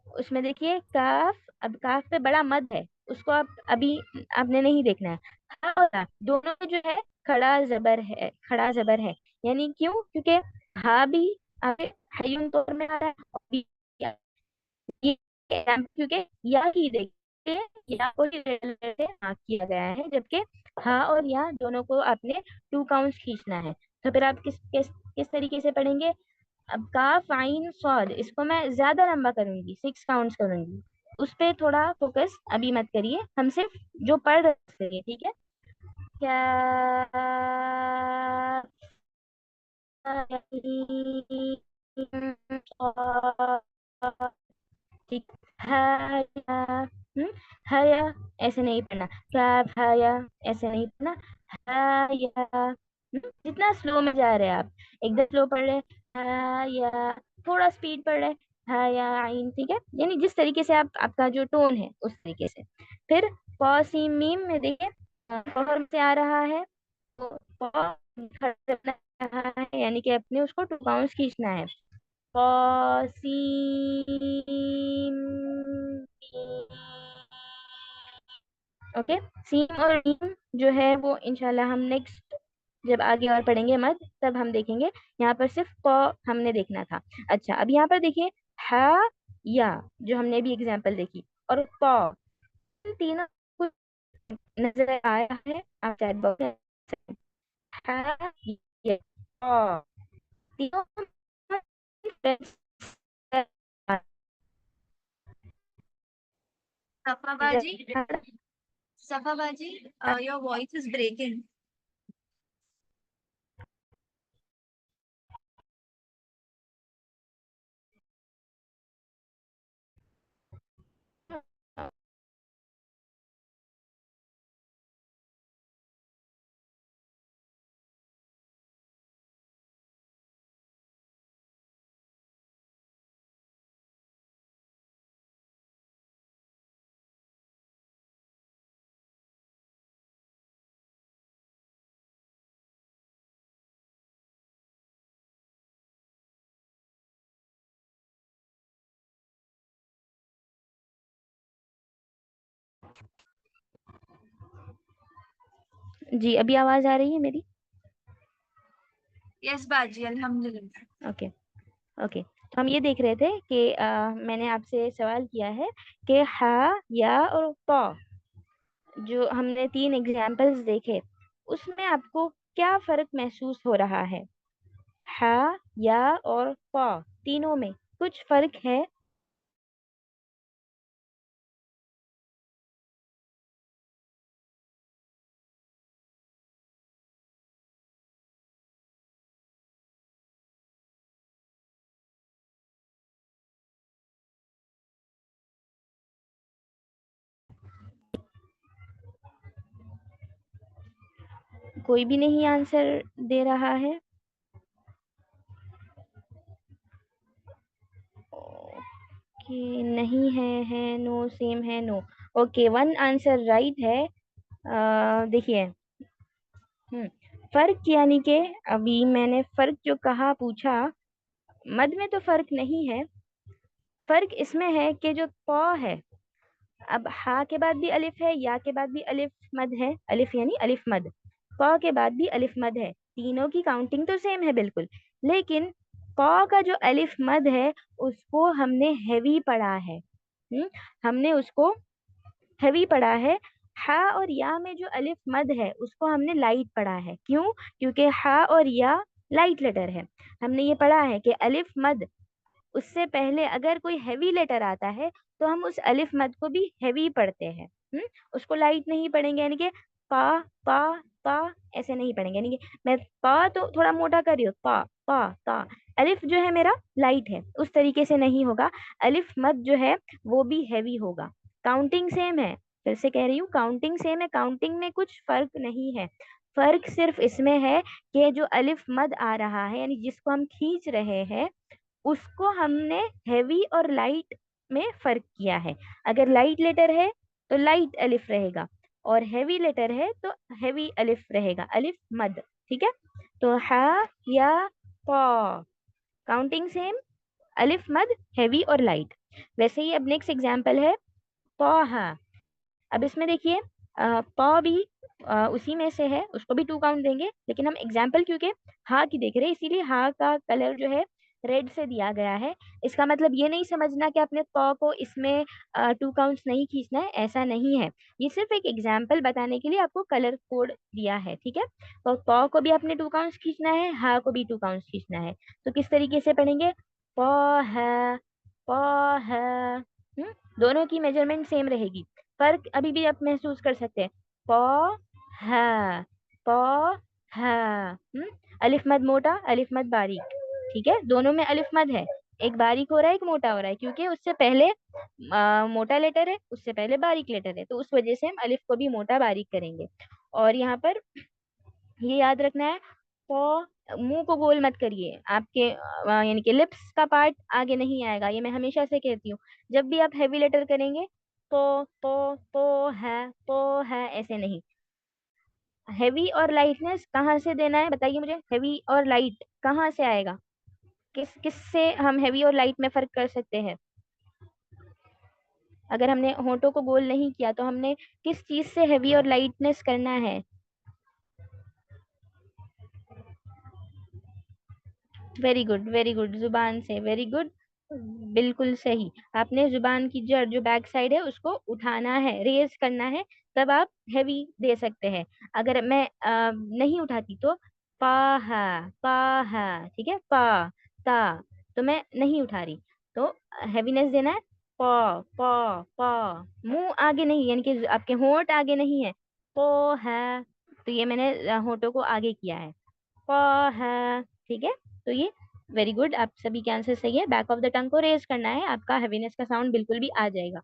उसमें देखिए काफ, अब काफ पे बड़ा मद है, उसको आप अभी आपने नहीं देखना है। हा और या दोनों में जो है खड़ा जबर है, खड़ा जबर है। यानी क्यों? क्योंकि हा भी आगे हयून तौर में आ रहा है, और भी ये क्योंकि या ही देखिए, या को ही रेलवे से हाँ किया गया है, जबकि हाँ और या दोनों को आपने टू काउंट्स खींचना है। तो फिर आप किस तरीके से पढ़ेंगे? अब काफ आइन सॉद, इसको मैं ज्यादा लंबा करूंगी, 6 काउंट्स करूंगी। उस पे थोड़ा फोकस अभी मत करिए, हम सिर्फ जो पढ़ रहे हैं, ठीक है। क्या ठीक, हया, हया ऐसे नहीं पढ़ना, क्या हया ऐसे नहीं पढ़ना, हया। जितना स्लो में जा रहे हैं आप, एकदम स्लो पढ़ रहे हैं, हया, थोड़ा स्पीड पढ़ रहे हैं, हया आइन, ठीक है। यानी जिस तरीके से आप, आपका जो टोन है उस तरीके से। फिर पॉ सीम मीम में देखिए, फॉर्म से आ रहा है, तो पॉ खड़ा करना रहा है, यानी कि अपने उसको टू काउंट्स खींचना है। सीम, ओके। सीम और मीम जो है वो इंशाल्लाह हम नेक्स्ट जब आगे और पढ़ेंगे मत, तब हम देखेंगे। यहाँ पर सिर्फ प हमने देखना था। अच्छा, अब यहाँ पर देखिए, हा या जो हमने भी एग्जाम्पल देखी, और प, इन तीनों को नजर आया है? आप चैट बॉक्स में हा या प, तीनों सफाबाजी, सफाबाजी, योर वॉइस इज ब्रेकिंग। जी, अभी आवाज आ रही है मेरी? यस बाजी, अल्हम्दुलिल्लाह। ओके। ओके, तो हम ये देख रहे थे कि मैंने आपसे सवाल किया है कि हा या और पा, जो हमने 3 एग्जाम्पल्स देखे, उसमें आपको क्या फर्क महसूस हो रहा है? हा, या और पा, तीनों में कुछ फर्क है? कोई भी नहीं आंसर दे रहा है? कि नहीं है नो, सेम है, no. Okay, one answer right है। देखिए, हम्म फर्क यानी कि अभी मैंने फर्क जो कहा पूछा, मद में तो फर्क नहीं है। फर्क इसमें है कि जो प है, अब हा के बाद भी अलिफ है, या के बाद भी अलिफ मद है, अलिफ यानी अलिफ मद, प के बाद भी अलिफ मद है, तीनों की काउंटिंग तो सेम है बिल्कुल। लेकिन प का जो अलिफ मद है उसको हमने हैवी पढ़ा है। हमने उसको हैवी पढ़ा है। हा और या में जो अलिफ मद है उसको हमने लाइट पढ़ा है। क्यों? क्योंकि हा और या लाइट लेटर है। हमने ये पढ़ा है कि अलिफ मद, उससे पहले अगर कोई हैवी लेटर आता है तो हम उस अलिफ मद को भी हैवी पढ़ते हैं। उसको लाइट नहीं पढ़ेंगे, यानी कि पा, पा, ता ऐसे नहीं पढ़ेंगे, यानी कि मैं ता तो थोड़ा मोटा कर रही हूँ, ता ता ता। अलिफ जो है मेरा लाइट है, उस तरीके से नहीं होगा। अलिफ मद जो है वो भी हैवी होगा। काउंटिंग सेम है, फिर से कह रही हूँ, काउंटिंग सेम है, काउंटिंग में कुछ फर्क नहीं है। फर्क सिर्फ इसमें है कि जो अलिफ मद आ रहा है, यानी जिसको हम खींच रहे हैं, उसको हमने हैवी और लाइट में फर्क किया है। अगर लाइट लेटर है तो लाइट अलिफ रहेगा, और हैवी लेटर है तो हैवी अलिफ रहेगा, अलिफ मद। ठीक है, तो हा या पा, काउंटिंग सेम, अलिफ मद हैवी और लाइट। वैसे ही अब नेक्स्ट एग्जांपल है पा। अब इसमें देखिए पा भी उसी में से है, उसको भी 2 काउंट देंगे, लेकिन हम एग्जाम्पल क्योंकि हा की देख रहे हैं, इसीलिए हा का कलर जो है रेड से दिया गया है। इसका मतलब ये नहीं समझना कि आपने पा को इसमें 2 काउंट्स नहीं खींचना है, ऐसा नहीं है। ये सिर्फ एक एग्जाम्पल बताने के लिए आपको कलर कोड दिया है। ठीक है, तो पा को भी आपने 2 काउंट्स खींचना है, हा को भी 2 काउंट्स खींचना है। तो किस तरीके से पढ़ेंगे, पा है, पा है। दोनों की मेजरमेंट सेम रहेगी, फर्क अभी भी आप महसूस कर सकते हैं। प है, प है। अलिफ मद मोटा, अलिफ मद बारीक। ठीक है, दोनों में अलिफ मद है, एक बारीक हो रहा है एक मोटा हो रहा है, क्योंकि उससे पहले मोटा लेटर है, उससे पहले बारीक लेटर है, तो उस वजह से हम अलिफ को भी मोटा बारीक करेंगे। और यहाँ पर ये याद रखना है, प, मुंह को गोल मत करिए, आपके यानी कि लिप्स का पार्ट आगे नहीं आएगा, ये मैं हमेशा से कहती हूँ। जब भी आप हैवी लेटर करेंगे तो है ऐसे नहीं। हैवी और लाइटनेस कहाँ से देना है बताइए मुझे, हैवी और लाइट कहाँ से आएगा, किस किस से हम हैवी और लाइट में फर्क कर सकते हैं। अगर हमने होठों को गोल नहीं किया तो हमने किस चीज से हैवी और लाइटनेस करना है। वेरी गुड, वेरी गुड, जुबान से, वेरी गुड, बिल्कुल सही। आपने जुबान की जड़ जो बैक साइड है उसको उठाना है, रेज करना है, तब आप हैवी दे सकते हैं। अगर मैं नहीं उठाती तो पा है, ठीक है, पा ता, तो मैं नहीं उठा रही, तो हैवीनेस देना है। पा पा पा, मुंह आगे नहीं, यानी कि आपके होंठ आगे नहीं है, पो है, तो ये मैंने होंठों को आगे किया है, पा है। ठीक है, तो ये वेरी गुड, आप सभी के आंसर सही है। बैक ऑफ द टंग को रेज करना है, आपका हैवीनेस का साउंड बिल्कुल भी आ जाएगा।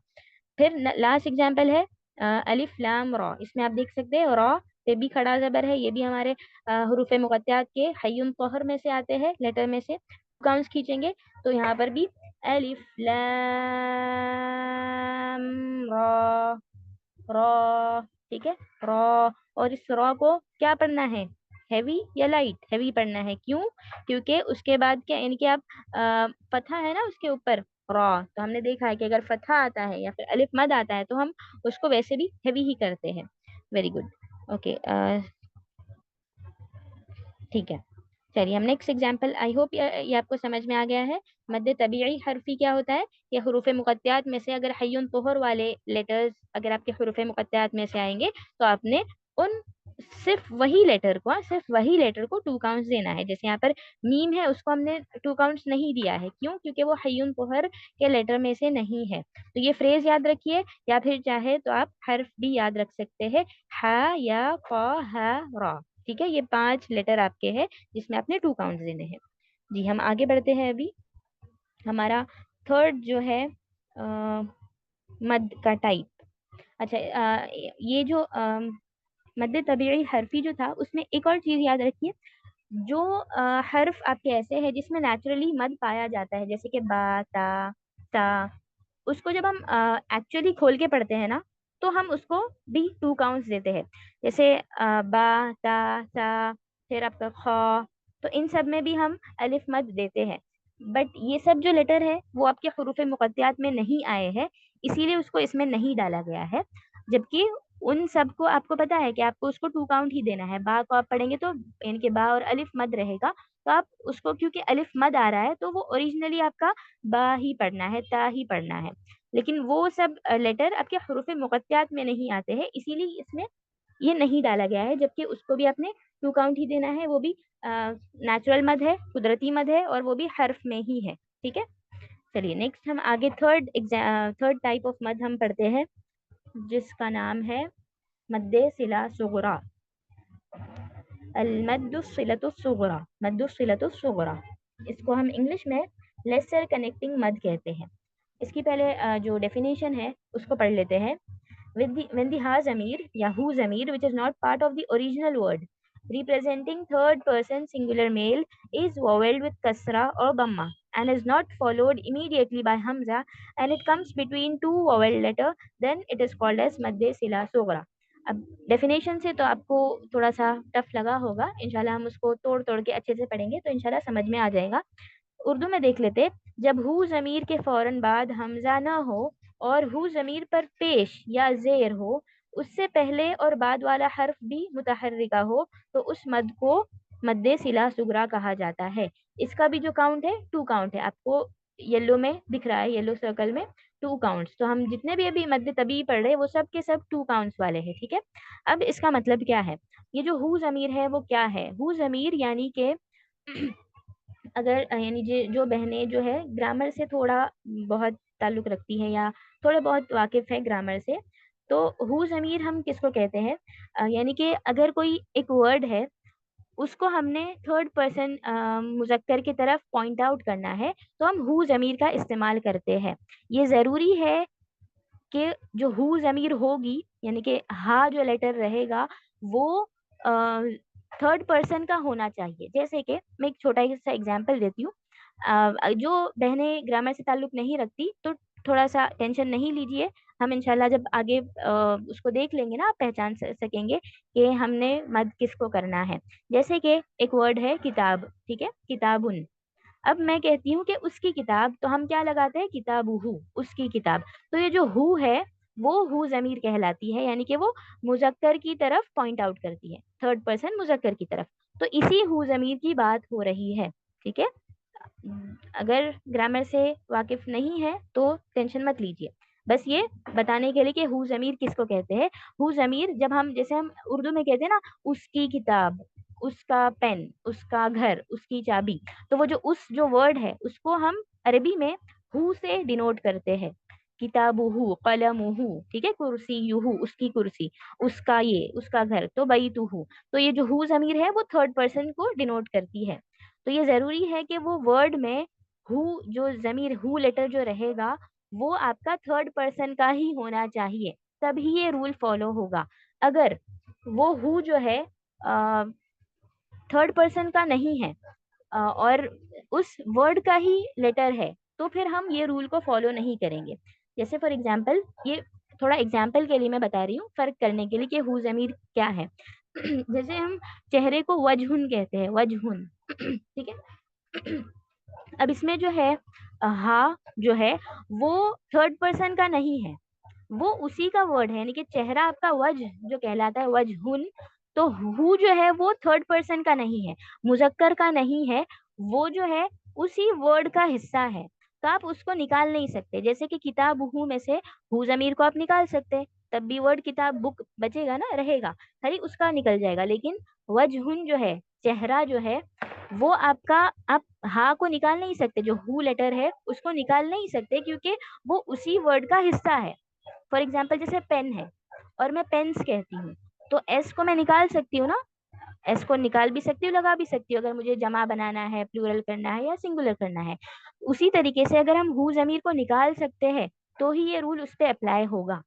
फिर लास्ट एग्जांपल है अलिफ लाम रॉ। इसमें आप देख सकते हैं रॉ पे भी खड़ा जबर है, ये भी हमारे हरूफ मुकत्तयात के हय्युन तोहर में से आते हैं, लेटर में से काउंट्स खींचेंगे, तो यहाँ पर भी अलिफ लाम रॉ, रॉ। ठीक है, रॉ। और इस रॉ को क्या पढ़ना है, हैवी या लाइट, हैवी पढ़ना है। क्यों, क्योंकि उसके बाद क्या, यानी कि आप फतहा है ना उसके ऊपर रॉ, तो हमने देखा है कि अगर फतहा आता है या फिर अलिफ मद आता है तो हम उसको वैसे भी हैवी ही करते हैं। वेरी गुड, ओके, ठीक है। चलिए हम नेक्स्ट एग्जांपल, आई होप ये आपको समझ में आ गया है। मद्दे तबीई हरफी क्या होता है, ये हरूफ मुकत्तयात में से अगर हय्युन तोहर वाले लेटर्स अगर आपके हरूफ मुकत्तयात में से आएंगे तो आपने उन सिर्फ वही लेटर को, सिर्फ वही लेटर को 2 काउंट्स देना है। जैसे यहाँ पर मीम है, उसको हमने 2 काउंट्स नहीं दिया है, क्यों, क्योंकि वो हय्युन तोहर के लेटर में से नहीं है। तो ये फ्रेज याद रखिए, या फिर चाहे तो आप हर्फ भी याद रख सकते हैं, हा या क हा रॉ। ठीक है, ये 5 लेटर आपके हैं जिसमें आपने 2 काउंट देने हैं। जी हम आगे बढ़ते हैं। अभी हमारा थर्ड जो है मद का टाइप। अच्छा, ये जो मद तबीई हरफी जो था उसमें एक और चीज याद रखिए, जो हर्फ आपके ऐसे हैं जिसमें नेचुरली मद पाया जाता है, जैसे कि बा ता ता, उसको जब हम एक्चुअली खोल के पढ़ते हैं ना, तो हम उसको भी 2 काउंट्स देते हैं। जैसे बा ता ता, फिर आपका ख, तो इन सब में भी हम अलिफ मद देते हैं। बट ये सब जो लेटर है वो आपके हुरूफ मुकत्तयात में नहीं आए हैं, इसीलिए उसको इसमें नहीं डाला गया है। जबकि उन सबको आपको पता है कि आपको उसको 2 काउंट ही देना है। बा को आप पढ़ेंगे तो इनके बा और अलिफ मद रहेगा, तो आप उसको, क्योंकि अलिफ मद आ रहा है तो वो ओरिजिनली आपका बा ही पढ़ना है, ता ही पढ़ना है। लेकिन वो सब लेटर आपके हरूफ मुकत्तयात में नहीं आते हैं, इसीलिए इसमें ये नहीं डाला गया है। जबकि उसको भी आपने 2 काउंट ही देना है, वो भी नेचुरल मद है, कुदरती मद है, और वो भी हर्फ में ही है। ठीक है, चलिए नेक्स्ट हम आगे थर्ड टाइप ऑफ मद हम पढ़ते हैं, जिसका नाम है मद्दे सिला सुगरा। अलमद्दुस्सिलतुस्सुगरा, मद्दुस्सिलतुस्सुगरा, इसको हम इंग्लिश में लेसर कनेक्टिंग मद कहते हैं। इसकी पहले जो डेफिनेशन है उसको पढ़ लेते हैं। when the ha zamir या hu zamir which is not part of the original word representing third person singular male is voweled with kasra or dhamma and is not followed immediately by hamza and it comes between two vowel letter, then it is called as madde sila sughra। अब definition से तो आपको थोड़ा सा tough लगा होगा, इंशाल्लाह हम उसको तोड़ तोड़ के अच्छे से पढ़ेंगे तो इंशाल्लाह समझ में आ जाएगा। उर्दू में देख लेते, जब हु जमीर के फौरन बाद हमजा ना हो और हु जमीर पर पेश या जेर हो, उससे पहले और बाद वाला हर्फ भी मुतहर्रिका हो, तो उस मद को मद्दे सिला सुगरा कहा जाता है। इसका भी जो काउंट है 2 काउंट है, आपको येलो में दिख रहा है, येलो सर्कल में 2 काउंट्स। तो हम जितने भी अभी मद्दे तभी पढ़ रहे हैं वो सब के सब 2 काउंट्स वाले हैं, ठीक है। अब इसका मतलब क्या है, ये जो हु जमीर है वो क्या है। हु जमीर यानी कि अगर यानी जो बहनें जो है ग्रामर से थोड़ा बहुत ताल्लुक रखती हैं या थोड़ा बहुत वाकिफ है ग्रामर से, तो हु जमीर हम किसको कहते हैं, यानी कि अगर कोई एक वर्ड है उसको हमने थर्ड पर्सन मुजक्कर की तरफ पॉइंट आउट करना है तो हम हु जमीर का इस्तेमाल करते हैं। ये ज़रूरी है कि जो हु जमीर होगी यानी कि हा जो लेटर रहेगा वो थर्ड पर्सन का होना चाहिए। जैसे कि मैं एक छोटा सा एग्जांपल देती हूँ। जो बहनें ग्रामर से ताल्लुक नहीं रखती तो थोड़ा सा टेंशन नहीं लीजिए, हम इंशाल्लाह जब आगे उसको देख लेंगे ना आप पहचान सकेंगे कि हमने मद किसको करना है। जैसे कि एक वर्ड है किताब, ठीक है, किताबुन। अब मैं कहती हूँ कि उसकी किताब, तो हम क्या लगाते हैं, किताबुहु, उसकी किताब। तो ये जो हु है वो हु जमीर कहलाती है, यानी कि वो मुजक्कर की तरफ पॉइंट आउट करती है, थर्ड पर्सन मुजक्कर की तरफ। तो इसी हु जमीर की बात हो रही है, ठीक है। अगर ग्रामर से वाकिफ नहीं है तो टेंशन मत लीजिए, बस ये बताने के लिए कि हु जमीर किसको कहते हैं। हु जमीर जब हम, जैसे हम उर्दू में कहते हैं ना, उसकी किताब, उसका पेन, उसका घर, उसकी चाबी, तो वो जो उस जो वर्ड है उसको हम अरबी में हु से डिनोट करते हैं। किताबुहु, कलमुहु, ठीक है, कुर्सीयुहु, उसकी कुर्सी, उसका ये, उसका घर, तो बैतुहु। तो ये जो हु जमीर है वो थर्ड पर्सन को डिनोट करती है। तो ये जरूरी है कि वो वर्ड में हु जो जमीर हु लेटर जो रहेगा वो आपका थर्ड पर्सन का ही होना चाहिए, तभी ये रूल फॉलो होगा। अगर वो हु जो है थर्ड पर्सन का नहीं है और उस वर्ड का ही लेटर है, तो फिर हम ये रूल को फॉलो नहीं करेंगे। जैसे फॉर एग्जाम्पल, ये थोड़ा एग्जाम्पल के लिए मैं बता रही हूँ फर्क करने के लिए कि हु जमीर क्या है। जैसे हम चेहरे को वजहुन कहते हैं, वजहुन, ठीक है। अब इसमें जो है हा जो है वो थर्ड पर्सन का नहीं है, वो उसी का वर्ड है, यानी कि चेहरा आपका वज जो कहलाता है, वजहुन। तो हु जो है वो थर्ड पर्सन का नहीं है, मुजक्कर का नहीं है, वो जो है उसी वर्ड का हिस्सा है। तो आप उसको निकाल नहीं सकते। जैसे कि किताब हु में से हु जमीर को आप निकाल सकते हैं, तब भी वर्ड किताब बुक बचेगा ना, रहेगा, खाली उसका निकल जाएगा। लेकिन वजहुन जो है, चेहरा जो है, वो आपका, आप हा को निकाल नहीं सकते, जो हु लेटर है उसको निकाल नहीं सकते, क्योंकि वो उसी वर्ड का हिस्सा है। फॉर एग्जाम्पल जैसे पेन है और मैं पेन्स कहती हूँ, तो एस को मैं निकाल सकती हूँ ना, एस को निकाल भी सकती हूँ, लगा भी सकती हूँ, अगर मुझे जमा बनाना है, प्लूरल करना है या सिंगुलर करना है। उसी तरीके से अगर हम हु जमीर को निकाल सकते हैं तो ही ये रूल उस पर अप्लाई होगा।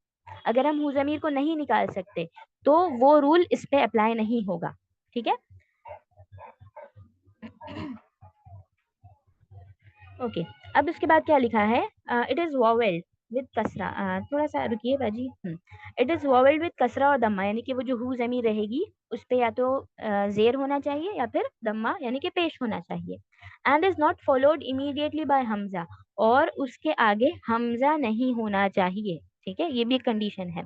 अगर हम हु जमीर को नहीं निकाल सकते तो वो रूल इस पे अप्लाई नहीं होगा, ठीक है। ओके, अब इसके बाद क्या लिखा है, इट इज वॉवेल्ड विद कसरा, थोड़ा सा रुकिए बाजी। इट इज वॉवेल्ड विद कसरा और दम्मा, यानी कि वो जो हु जमी रहेगी उस पे या तो जेर होना चाहिए या फिर दम्मा यानी कि पेश होना चाहिए। And is not followed immediately by हमजा, और उसके आगे हमजा नहीं होना चाहिए, ठीक है, ये भी कंडीशन है।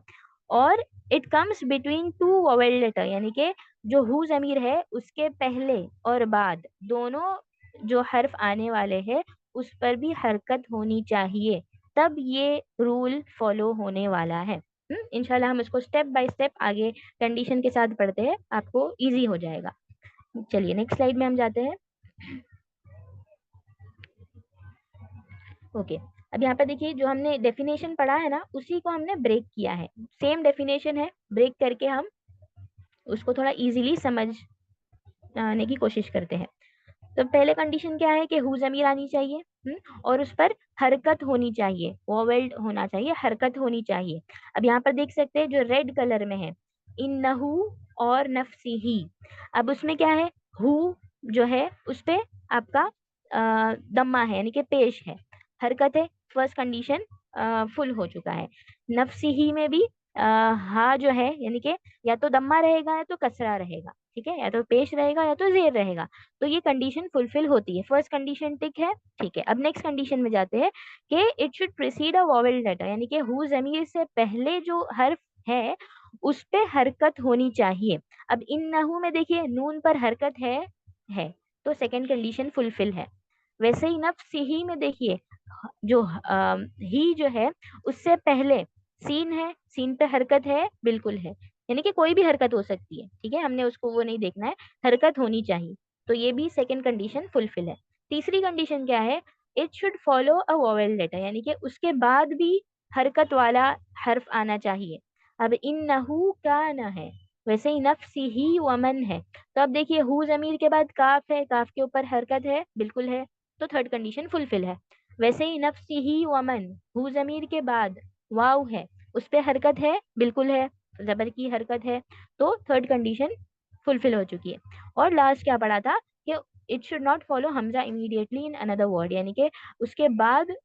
और it comes between two vowel letter, यानी कि जो हु जमीर है उसके पहले और बाद दोनों जो हर्फ आने वाले हैं उस पर भी हरकत होनी चाहिए, तब ये रूल फॉलो होने वाला है। इंशाल्लाह हम इसको स्टेप बाय स्टेप आगे कंडीशन के साथ पढ़ते हैं, आपको इजी हो जाएगा। चलिए नेक्स्ट स्लाइड में हम जाते हैं। ओके, अब यहाँ पे देखिए जो हमने डेफिनेशन पढ़ा है ना उसी को हमने ब्रेक किया है, सेम डेफिनेशन है, ब्रेक करके हम उसको थोड़ा इजीली समझने की कोशिश करते हैं। तो पहले कंडीशन क्या है कि हु जमीर आनी चाहिए, और उस पर हरकत होनी चाहिए, वोवेल्ड होना चाहिए, हरकत होनी चाहिए। अब यहाँ पर देख सकते हैं जो रेड कलर में है, इन्नहु और नफसिही। अब उसमें क्या है, हु जो है उस पे आपका दम्मा है यानी कि पेश है, हरकत है, फर्स्ट कंडीशन फुल हो चुका है। नफसिही में भी हा जो है यानी कि या तो दम्मा रहेगा या तो कसरा रहेगा, ठीक है, या तो पेश रहेगा या तो जेर रहेगा। तो ये कंडीशन फुलफिल होती है, फर्स्ट कंडीशन टिक है, ठीक है। अब नेक्स्ट कंडीशन में जाते हैं कि it should precede a vowel letter, यानी कि हु जमीर से पहले जो हर्फ है उस पे हरकत होनी चाहिए। अब इन नहू में देखिए नून पर हरकत है, तो सेकंड कंडीशन फुलफिल है। वैसे ही नफ्सिही में देखिए जो ही जो है उससे पहले सीन है, सीन पे हरकत है, बिल्कुल है, यानी कि कोई भी हरकत हो सकती है, ठीक है, हमने उसको वो नहीं देखना है, हरकत होनी चाहिए। तो ये भी सेकंड कंडीशन फुलफिल है। तीसरी कंडीशन क्या है, it should follow a vowel letter, यानी कि उसके बाद भी हरकत वाला हर्फ आना चाहिए। अब इन्नहु कान है, वैसे ही नफ्सिही वमन है। तो अब देखिए हु जमीर के बाद काफ है, काफ के ऊपर हरकत है, बिल्कुल है, तो थर्ड कंडीशन फुलफिल है। वैसे ही नफ्सिही वमन, हु जमीर के बाद वाव है, उस पे हरकत है, बिल्कुल है, जबर की हरकत है, तो थर्ड कंडीशन फुलफिल हो चुकी है। और लास्ट क्या पढ़ा था कि it should not follow Hamza immediately in another word, यानी कि उसके बाद,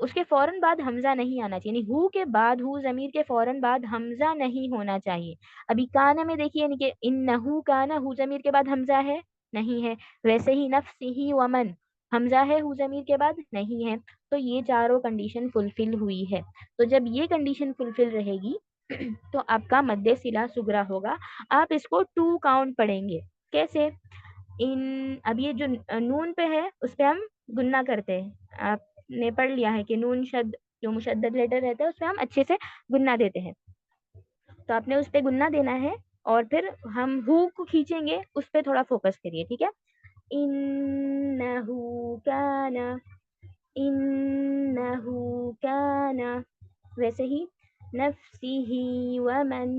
उसके फौरन बाद हमजा नहीं आना चाहिए, यानी हु के बाद, हु जमीर के फौरन बाद हमजा नहीं होना चाहिए। अभी काना में देखिए, यानी कि इन्नहु काना, हु जमीर के बाद हमजा है, नहीं है। वैसे ही नफ्सिही वमन, हमजा है हु जमीर के बाद, नहीं है। तो ये चारों कंडीशन फुलफिल हुई है। तो जब ये कंडीशन फुलफिल रहेगी तो आपका मद्दे सिला सुगरा होगा। आप इसको टू काउंट पढ़ेंगे। कैसे, इन, अब ये जो नून पे है उस पे हम गुन्ना करते हैं, आपने पढ़ लिया है कि नून शब्द जो मुशद्दद लेटर रहता है उस पे हम अच्छे से गुन्ना देते हैं। तो आपने उस पे गुन्ना देना है, और फिर हम हु को खींचेंगे, उस पे थोड़ा फोकस करिए, ठीक है। इन्नहु काना, इन्नहु काना। वैसे ही नफ्सिही वमन,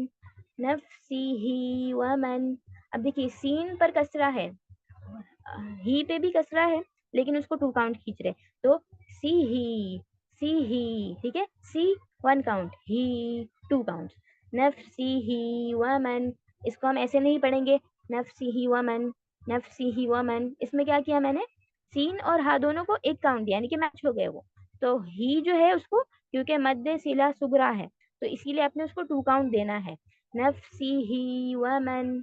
नफ्सिही वमन। अब देखिए सीन पर कसरा है, ही पे भी कसरा है, लेकिन उसको टू काउंट खींच रहे, तो सी ही, ठीक है, सी वन काउंट, ही टू काउंट। नफसी ही वमन, इसको हम ऐसे नहीं पढ़ेंगे, नफसी ही वमन, नफसी ही वमन। इसमें क्या किया मैंने, सीन और हा दोनों को एक काउंट दिया, यानी कि मैच हो गए वो। तो ही जो है उसको, क्योंकि मद्दे सिला सुगरा है, तो इसीलिए आपने उसको टू काउंट देना है, नफसी ही वमन,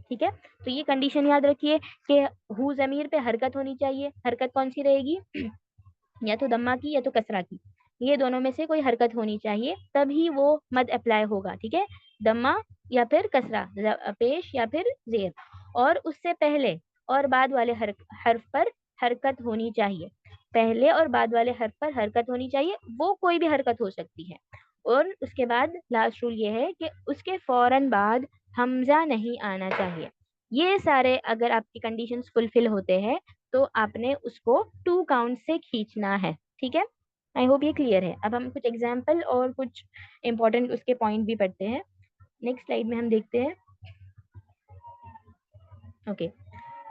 ठीक है। तो ये कंडीशन याद रखिए कि हु जमीर पे हरकत होनी चाहिए, हरकत कौन सी रहेगी या तो दम्मा की या तो कसरा की, ये दोनों में से कोई हरकत होनी चाहिए, तभी वो मद अप्लाई होगा, ठीक है, दम्मा या फिर कसरा, पेश या फिर जेर। और उससे पहले और बाद वाले हर्फ पर हरकत होनी चाहिए, पहले और बाद वाले हर्फ पर हरकत होनी चाहिए, वो कोई भी हरकत हो सकती है। और उसके बाद लास्ट रूल ये है कि उसके फौरन बाद हमजा नहीं आना चाहिए। ये सारे अगर आपकी कंडीशंस फुलफिल होते हैं तो आपने उसको टू काउंट से खींचना है, ठीक है। आई होप ये क्लियर है। अब हम कुछ एग्जाम्पल और कुछ इंपॉर्टेंट उसके पॉइंट भी पढ़ते हैं, नेक्स्ट स्लाइड में हम देखते हैं। ओके,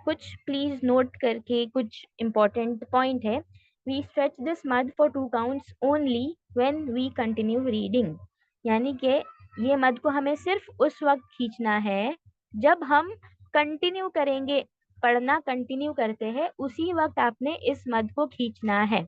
कुछ प्लीज नोट करके कुछ इंपॉर्टेंट पॉइंट है। वी स्ट्रेच दिस मद for two counts only when we continue reading, यानी कि ये मद को हमें सिर्फ उस वक्त खींचना है जब हम कंटिन्यू करेंगे, पढ़ना कंटिन्यू करते हैं उसी वक्त आपने इस मद को खींचना है।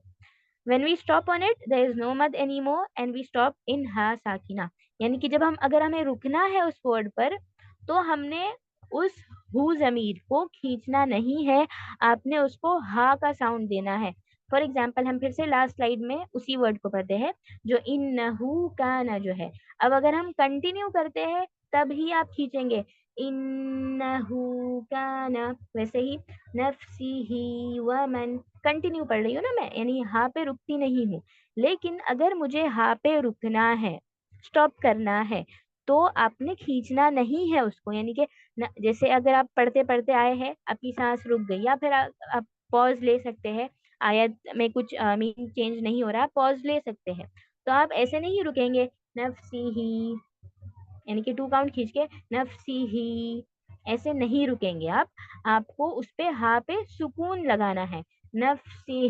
when we stop on it there is no mud anymore and we stop in ha sakina, यानी कि जब हम, अगर हमें रुकना है उस वर्ड पर, तो हमने उस हु जमीर को खींचना नहीं है, आपने उसको हा का साउंड देना है। फॉर एग्जाम्पल हम फिर से लास्ट स्लाइड में उसी वर्ड को पढ़ते हैं, जो इन्नहु काना जो है। अब अगर हम कंटिन्यू करते हैं तब ही आप खींचेंगे, इन्नहु काना। वैसे ही नफ्सिही वमन, कंटिन्यू पढ़ रही हूँ ना मैं, यानी यहाँ पे रुकती नहीं हूँ। लेकिन अगर मुझे यहाँ पे रुकना है, स्टॉप करना है, तो आपने खींचना नहीं है उसको, यानी कि जैसे अगर आप पढ़ते पढ़ते आए हैं, आपकी सांस रुक गई, या फिर आप पॉज ले सकते हैं, आयत में कुछ मीनिंग चेंज नहीं हो रहा, पॉज ले सकते हैं। तो आप ऐसे नहीं रुकेंगे, नफ्सी ही, यानी कि 2 काउंट खींच के नफसी ही, ऐसे नहीं रुकेंगे आप, आपको उस पे हा पे सुकून लगाना है, नफसी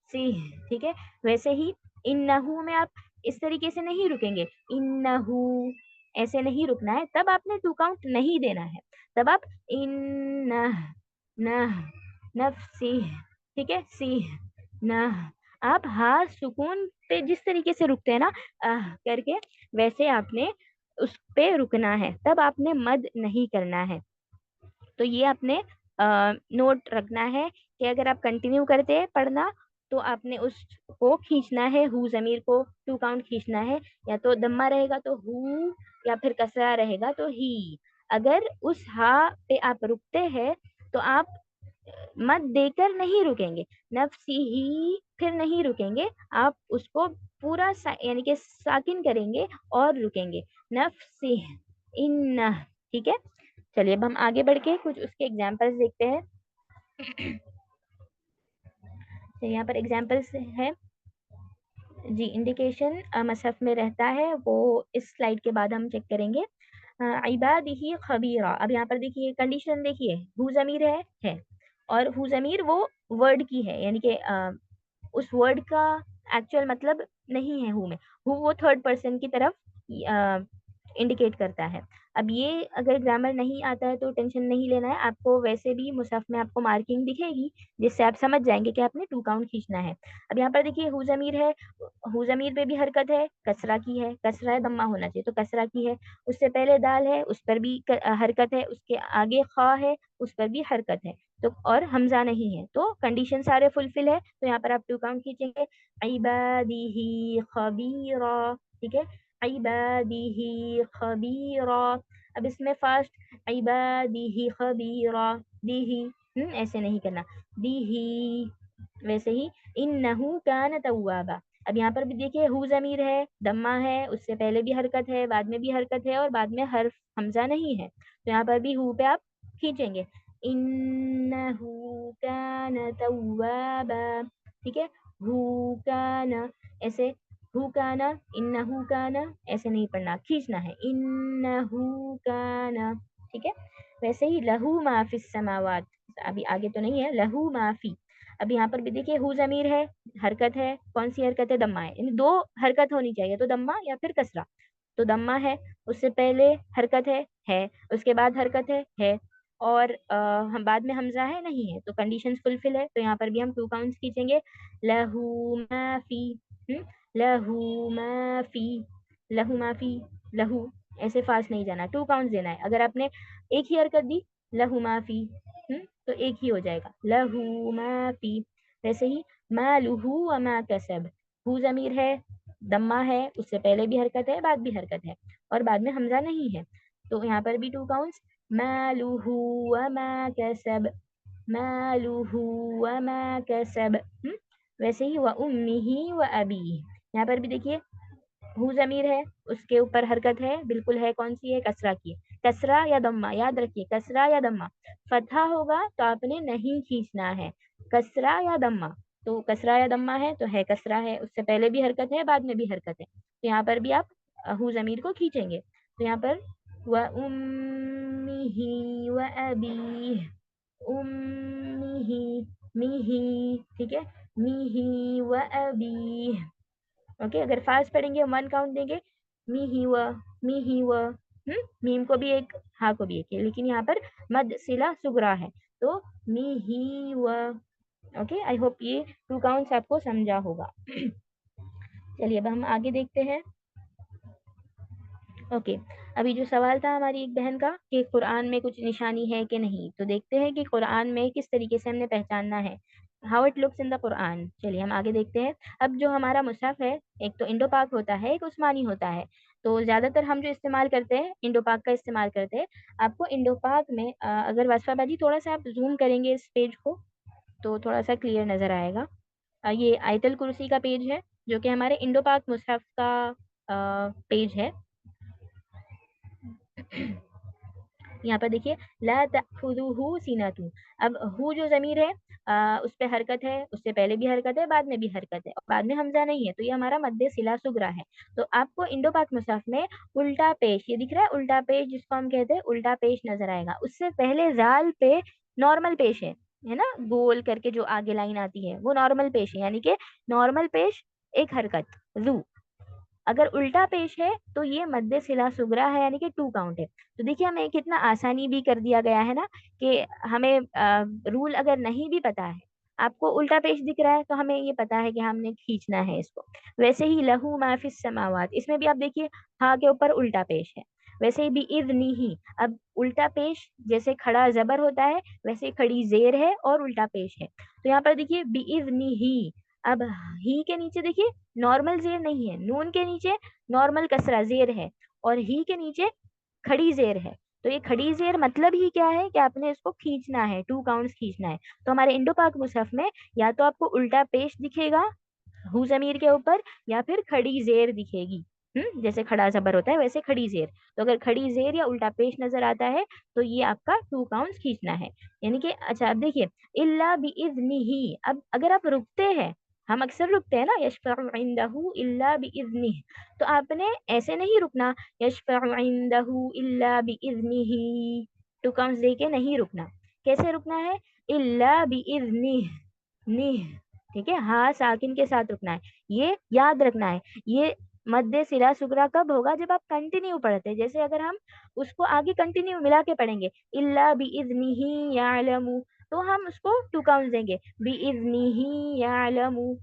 सी, ठीक है। वैसे ही इन्नहू में आप इस तरीके से नहीं रुकेंगे, इन्नहू ऐसे नहीं रुकना है, तब आपने 2 काउंट नहीं देना है, तब आप इन्ना न नफसी, ठीक है, सी न, आप हा सुकून पे जिस तरीके से रुकते हैं ना करके, वैसे आपने उस पे रुकना है, तब आपने मद नहीं करना है। तो ये आपने नोट रखना है कि अगर आप कंटिन्यू करते हैं पढ़ना, तो आपने उसको खींचना है, हु जमीर को 2 काउंट खींचना है, या तो दम्मा रहेगा तो हु, या फिर कसरा रहेगा तो ही। अगर उस हा पे आप रुकते हैं तो आप मत देकर नहीं रुकेंगे, नफसी ही फिर नहीं रुकेंगे, आप उसको पूरा यानी कि साकिन करेंगे और रुकेंगे, नफसी इन, ठीक है। चलिए अब हम आगे बढ़ के कुछ उसके एग्जाम्पल्स देखते हैं। तो यहाँ पर एग्जाम्पल्स है जी, इंडिकेशन मसहफ में रहता है, वो इस स्लाइड के बाद हम चेक करेंगे। इबादिही खबीरा, अब यहाँ पर देखिए कंडीशन देखिए, हु जमीर है, और हु जमीर वो वर्ड की है, यानी कि उस वर्ड का एक्चुअल मतलब नहीं है हु में, हु वो थर्ड पर्सन की तरफ इंडिकेट करता है। अब ये अगर ग्रामर नहीं आता है तो टेंशन नहीं लेना है, आपको वैसे भी मुसहफ में आपको मार्किंग दिखेगी, जिससे आप समझ जाएंगे कि आपने 2 काउंट खींचना है। अब यहाँ पर देखिए हु जमीर है, हु जमीर पे भी हरकत है, कसरा की है, कसरा है दम्मा होना चाहिए तो कसरा की है, उससे पहले दाल है उस पर भी हरकत है, उसके आगे खा है उस पर भी हरकत है, तो और हमजा नहीं है, तो कंडीशन सारे फुलफिल है, तो यहाँ पर आप 2 काउंट खींचेंगे, इबादिही खबीरा, ठीक है, इबादिही खबीरा। अब इसमें फास्ट इबादिही खबीरा, दीही, ऐसे नहीं करना, दीही, वैसे ही इन्नहु कान तव्वाबा। अब यहाँ पर भी देखिए हु जमीर है, दम्मा है, उससे पहले भी हरकत है, बाद में भी हरकत है, और बाद में हर्फ हमजा नहीं है, तो यहाँ पर भी हु पे आप खींचेंगे, इन्नहु कान तव्वाबा, ठीक है, हु कान, ऐसे हु काना, इन्नहु काना, ऐसे नहीं पढ़ना, खींचना है, इन्नहु काना, ठीक है। वैसे ही लहू माफी समावात, अभी आगे तो नहीं है, लहू माफी। अब यहाँ पर भी देखिए हु जमीर है, हरकत है, कौन सी हरकत है, दम्मा है, यानी 2 हरकत होनी चाहिए, तो दम्मा या फिर कसरा, तो दम्मा है, उससे पहले हरकत है, उसके बाद हरकत है, और हम बाद में हमजा है नहीं है, तो कंडीशंस फुलफिल है, तो यहाँ पर भी हम 2 काउंट्स खींचेंगे, लहू माफी, लहू माफी, लहू माफी, लहू, ऐसे फास्ट नहीं जाना, 2 काउंट्स देना है, अगर आपने एक ही हरकत दी लहू माफी, तो एक ही हो जाएगा, लहू माफी। वैसे ही मालुहु व मा कसब, हु जमीर है, दम्मा है, उससे पहले भी हरकत है, बाद भी हरकत है, और बाद में हमजा नहीं है, तो यहाँ पर भी 2 काउंट्स, मालुहु व मा कसब, मालुहु व मा कसब। वैसे ही व उम्मिही व अबी, यहाँ पर भी देखिए हु जमीर है, उसके ऊपर हरकत है, बिल्कुल है, कौन सी है, कसरा की है, कसरा या दम्मा, याद रखिए कसरा या दम्मा, फतहा होगा तो आपने नहीं खींचना है, कसरा या दम्मा, तो कसरा या दम्मा है तो है कसरा है, उससे पहले भी हरकत है, बाद में भी हरकत है, तो यहाँ पर भी आप हु जमीर को खींचेंगे, तो यहाँ पर व उम्मिही व अबी, उम्मिही, मिही, ठीक है, मिही व अबी, ओके। अगर फास्ट पढ़ेंगे 1 काउंट देंगे, मी ही व, मी ही व, मीम को भी एक, हा को भी एक है, लेकिन यहाँ पर मद सिला सुगरा है, तो मी ही व, ओके। आई होप ये 2 काउंट्स आपको समझा होगा। चलिए अब हम आगे देखते हैं। ओके, अभी जो सवाल था हमारी एक बहन का कि कुरान में कुछ निशानी है कि नहीं, तो देखते हैं कि कुरान में किस तरीके से हमने पहचानना है, how it looks in the Quran. चलिए हम आगे देखते हैं। अब जो हमारा मुसहफ है, एक तो इंडो पाक होता है, एक उस्मानी होता है, तो ज़्यादातर हम जो इस्तेमाल करते हैं इंडो पाक का इस्तेमाल करते हैं। आपको इंडो पाक में अगर वास्फा बाजी थोड़ा सा आप जूम करेंगे इस पेज को, तो थोड़ा सा क्लियर नज़र आएगा। ये आयतल कुर्सी का पेज है, जो कि हमारे इंडो पाक मुसहफ का पेज है। यहाँ पर देखिए ला तखुदुहु सीनातु, अब हु जो जमीर है उस पे हरकत है, उससे पहले भी हरकत है, बाद में भी हरकत है, और बाद में हमजा नहीं है, तो ये हमारा मद्दे सिला सुगरा है। तो आपको इंडो पाक मुसहफ में उल्टा पेश, ये दिख रहा है उल्टा पेश, जिसको हम कहते हैं उल्टा पेश, नजर आएगा। उससे पहले जाल पे नॉर्मल पेश है ना, गोल करके जो आगे लाइन आती है वो नॉर्मल पेश है, यानी कि नॉर्मल पेश एक हरकत जू। अगर उल्टा पेश है तो ये मद्दे सिला सुगरा है, यानी कि 2 काउंट है। तो देखिए हमें कितना आसानी भी कर दिया गया है ना, कि हमें रूल अगर नहीं भी पता है, आपको उल्टा पेश दिख रहा है तो हमें ये पता है कि हमने खींचना है इसको। वैसे ही लहू माफिस समावात, इसमें भी आप देखिए हा के ऊपर उल्टा पेश है। वैसे ही बिइज़्नि ही, अब उल्टा पेश जैसे खड़ा जबर होता है, वैसे खड़ी जेर है और उल्टा पेश है। तो यहाँ पर देखिए बिइज़्नि ही, अब ही के नीचे देखिए नॉर्मल जेर नहीं है, नून के नीचे नॉर्मल कसरा जेर है, और ही के नीचे खड़ी जेर है। तो ये खड़ी जेर मतलब ही क्या है कि आपने इसको खींचना है, 2 काउंट्स खींचना है। तो हमारे इंडो पाक मुसहफ में या तो आपको उल्टा पेश दिखेगा हु जमीर के ऊपर, या फिर खड़ी जेर दिखेगी। जैसे खड़ा जबर होता है वैसे खड़ी जेर। तो अगर खड़ी जेर या उल्टा पेश नजर आता है तो ये आपका 2 काउंट्स खींचना है। यानी कि अच्छा अब देखिए इल्ला बिइज़्निही, अब अगर आप रुकते हैं, हम अक्सर रुकते हैं ना, यशफ़अु इंदहु इल्ला बिइज़्निही, तो आपने ऐसे नहीं रुकना, यशफ़अु इंदहु इल्ला बिइज़्निही, 2 काउंट्स देके नहीं रुकना। कैसे रुकना है, इल्ला बिइज़्निह, निह, ठीक है, हाँ साकिन के साथ रुकना है। ये याद रखना है, ये मद्दे सिला सुगरा कब होगा, जब आप कंटिन्यू पढ़ते हैं। जैसे अगर हम उसको आगे कंटिन्यू मिला के पढ़ेंगे, इल्ला बिइज़्निही यालमु, तो हम उसको 2 काउंट देंगे, बिइज़्निही यालमु।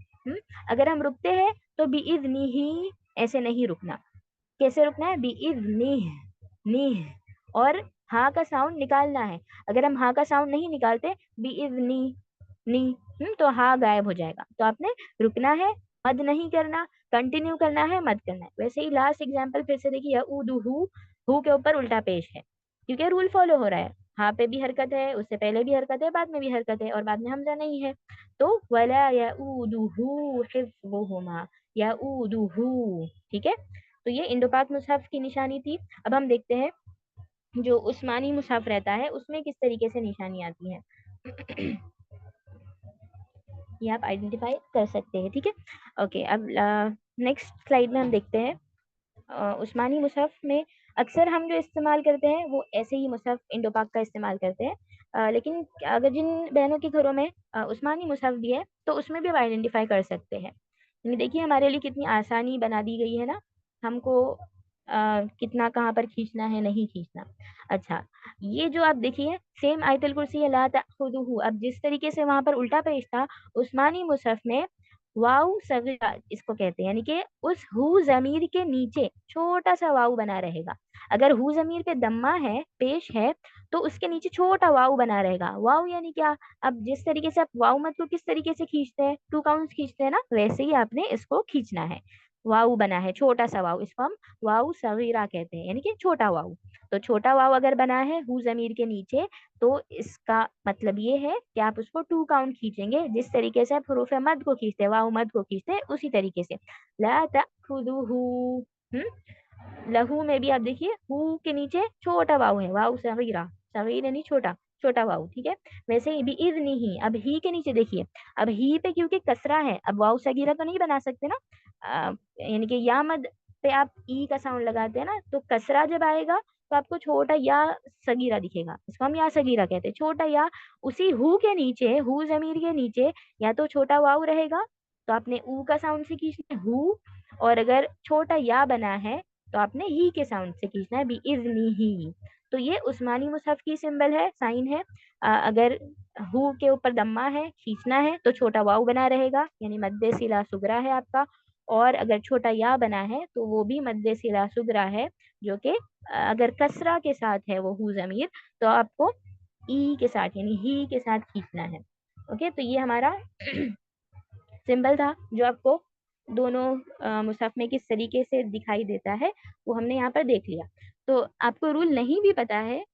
अगर हम रुकते हैं तो बिइज़्निही ऐसे नहीं रुकना। कैसे रुकना है, बिइज़्निह, निह, और हाँ का साउंड निकालना है। अगर हम हाँ का साउंड नहीं निकालते, बिइज़्नी, नी, तो हाँ गायब हो जाएगा। तो आपने रुकना है, मद नहीं करना, कंटिन्यू करना है, मद करना है। वैसे ही लास्ट एग्जांपल फिर से देखिए, यऊदुहु, हु के ऊपर उल्टा पेश है, क्योंकि रूल फॉलो हो रहा है। हाँ पे भी हरकत है, उससे पहले भी हरकत है, बाद में भी हरकत है, और बाद में हमजा नहीं है। तो वला यऊदुहु हिफ्ज़ुहुमा, यऊदुहु, ठीक है। तो ये इंडो पाक मुसहफ की निशानी थी। अब हम देखते हैं जो उस्मानी मुसहफ रहता है उसमें किस तरीके से निशानी आती है। ये आप आइडेंटिफाई कर सकते हैं, ठीक है। ओके, अब नेक्स्ट स्लाइड में हम देखते हैं उस्मानी मुसहफ में अक्सर हम जो इस्तेमाल करते हैं वो ऐसे ही मुसहफ इंडो पाक का इस्तेमाल करते हैं। लेकिन अगर जिन बहनों के घरों में उस्मानी मुसहफ भी है तो उसमें भी आप आइडेंटिफाई कर सकते हैं। यानी देखिए हमारे लिए कितनी आसानी बना दी गई है ना, हमको कितना कहाँ पर खींचना है, नहीं खींचना। अच्छा, ये जो आप देखिए सेम आयतुल कुर्सी ला तअखुदुहु, अब जिस तरीके से वहां पर उल्टा पेश था, उस्मानी मुसहफ में वाउ सगीरा इसको कहते हैं, यानी कि उस हु जमीर के नीचे छोटा सा वाउ बना रहेगा। अगर हु जमीर पे दम्मा है, पेश है, तो उसके नीचे छोटा वाउ बना रहेगा। वाउ यानी क्या, अब जिस तरीके से आप वाउ मत को किस तरीके से खींचते हैं, 2 काउंट्स खींचते हैं ना, वैसे ही आपने इसको खींचना है। वाउ बना है, छोटा सा वाउ, इसको हम वाउ सगीरा कहते हैं, यानी कि छोटा वाउ। तो छोटा वाव अगर बना है हु जमीर के नीचे, तो इसका मतलब ये है कि आप उसको 2 काउंट खींचेंगे, जिस तरीके से आप हुरूफ मद को खींचते हैं, वाव मद को खींचते हैं, उसी तरीके से। ला तअखुदुहु, लहू में भी आप देखिए हु के नीचे छोटा वाव है, वाव सगीरा, सगीर यानी छोटा, छोटा वाव, ठीक है। वैसे ही बिइज़्नि ही, अब ही के नीचे देखिए, अब ही पे क्योंकि कसरा है, अब वाव सगीरा तो नहीं बना सकते ना, यानी कि या मद पे आप ई का साउंड लगाते हैं ना, तो कसरा जब आएगा तो आपको छोटा या सगीरा दिखेगा, इसको हम या सगीरा कहते हैं, छोटा या। उसी हु के नीचे, हु जमीर के नीचे या तो छोटा वाव रहेगा, तो आपने ऊ का साउंड से खींचना है हु, और अगर छोटा या बना है तो आपने ही के साउंड से खींचना है, बिइज़्नि ही। तो ये उस्मानी मुसहफ की सिंबल है, साइन है। अगर हु के ऊपर दम्मा है, खींचना है, तो छोटा वाव बना रहेगा, यानी मद्दे सिला सुगरा है आपका। और अगर छोटा या बना है तो वो भी मद्दे सिला सुगरा है, जो कि अगर कसरा के साथ है वो हु जमीर, तो आपको ई के साथ यानी ही के साथ खींचना है। ओके, तो ये हमारा सिंबल था जो आपको दोनों मुसहफ में किस तरीके से दिखाई देता है, वो हमने यहाँ पर देख लिया। तो आपको रूल नहीं भी पता है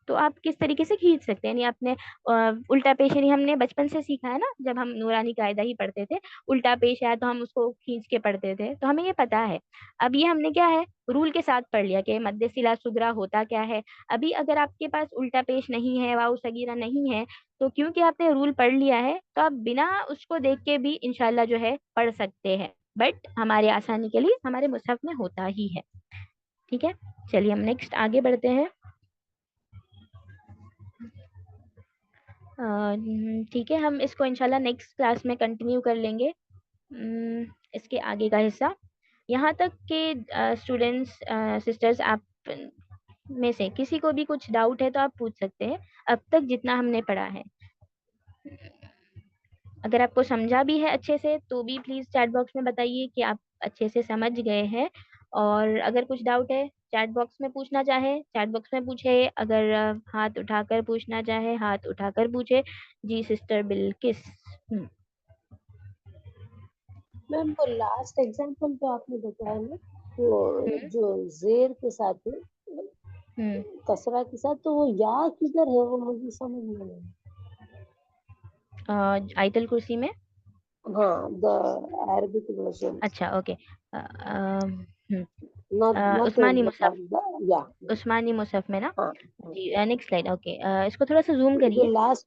तो आप किस तरीके से खींच सकते हैं, यानी आपने उल्टा पेश यानी हमने बचपन से सीखा है ना, जब हम नूरानी कायदा ही पढ़ते थे, उल्टा पेश आया तो हम उसको खींच के पढ़ते थे, तो हमें ये पता है। अब ये हमने क्या है, रूल के साथ पढ़ लिया कि मद्दे सिला सुगरा होता क्या है। अभी अगर आपके पास उल्टा पेश नहीं है, वाऊ सगीरा नहीं है, तो क्योंकि आपने रूल पढ़ लिया है, तो आप बिना उसको देख के भी इंशाल्लाह जो है पढ़ सकते हैं। बट हमारे आसानी के लिए हमारे मुसहफ में होता ही है। ठीक है, चलिए हम नेक्स्ट आगे बढ़ते हैं। ठीक है, हम इसको इंशाल्लाह नेक्स्ट क्लास में कंटिन्यू कर लेंगे। इसके आगे का हिस्सा, यहाँ तक के स्टूडेंट्स सिस्टर्स, आप में से किसी को भी कुछ डाउट है तो आप पूछ सकते हैं, अब तक जितना हमने पढ़ा है। अगर आपको समझा भी है अच्छे से तो भी प्लीज़ चैट बॉक्स में बताइए कि आप अच्छे से समझ गए हैं। और अगर कुछ डाउट है चैट बॉक्स में पूछना चाहे चैट बॉक्स में पूछे, अगर हाथ उठाकर पूछना चाहे हाथ उठाकर पूछे। जी सिस्टर बिल्किस। हम्म। मैम वो लास्ट एग्जांपल जो आपने बताया ना, वो हम्म। जो जेर के साथ है, हम्म। कसरा के साथ, तो वो या किधर है वो मुझे समझ नहीं आया। आयतल कुर्सी में। हाँ, द अरबिक वर्जन, अच्छा ओके। नॉट उस्मानी द मुसहफ। पार्ट, या। उस्मानी मुसहफ में ना। हाँ हाँ। जी नेक्स्ट स्लाइड। ओके, इसको थोड़ा सा जूम जो करिए। लास्ट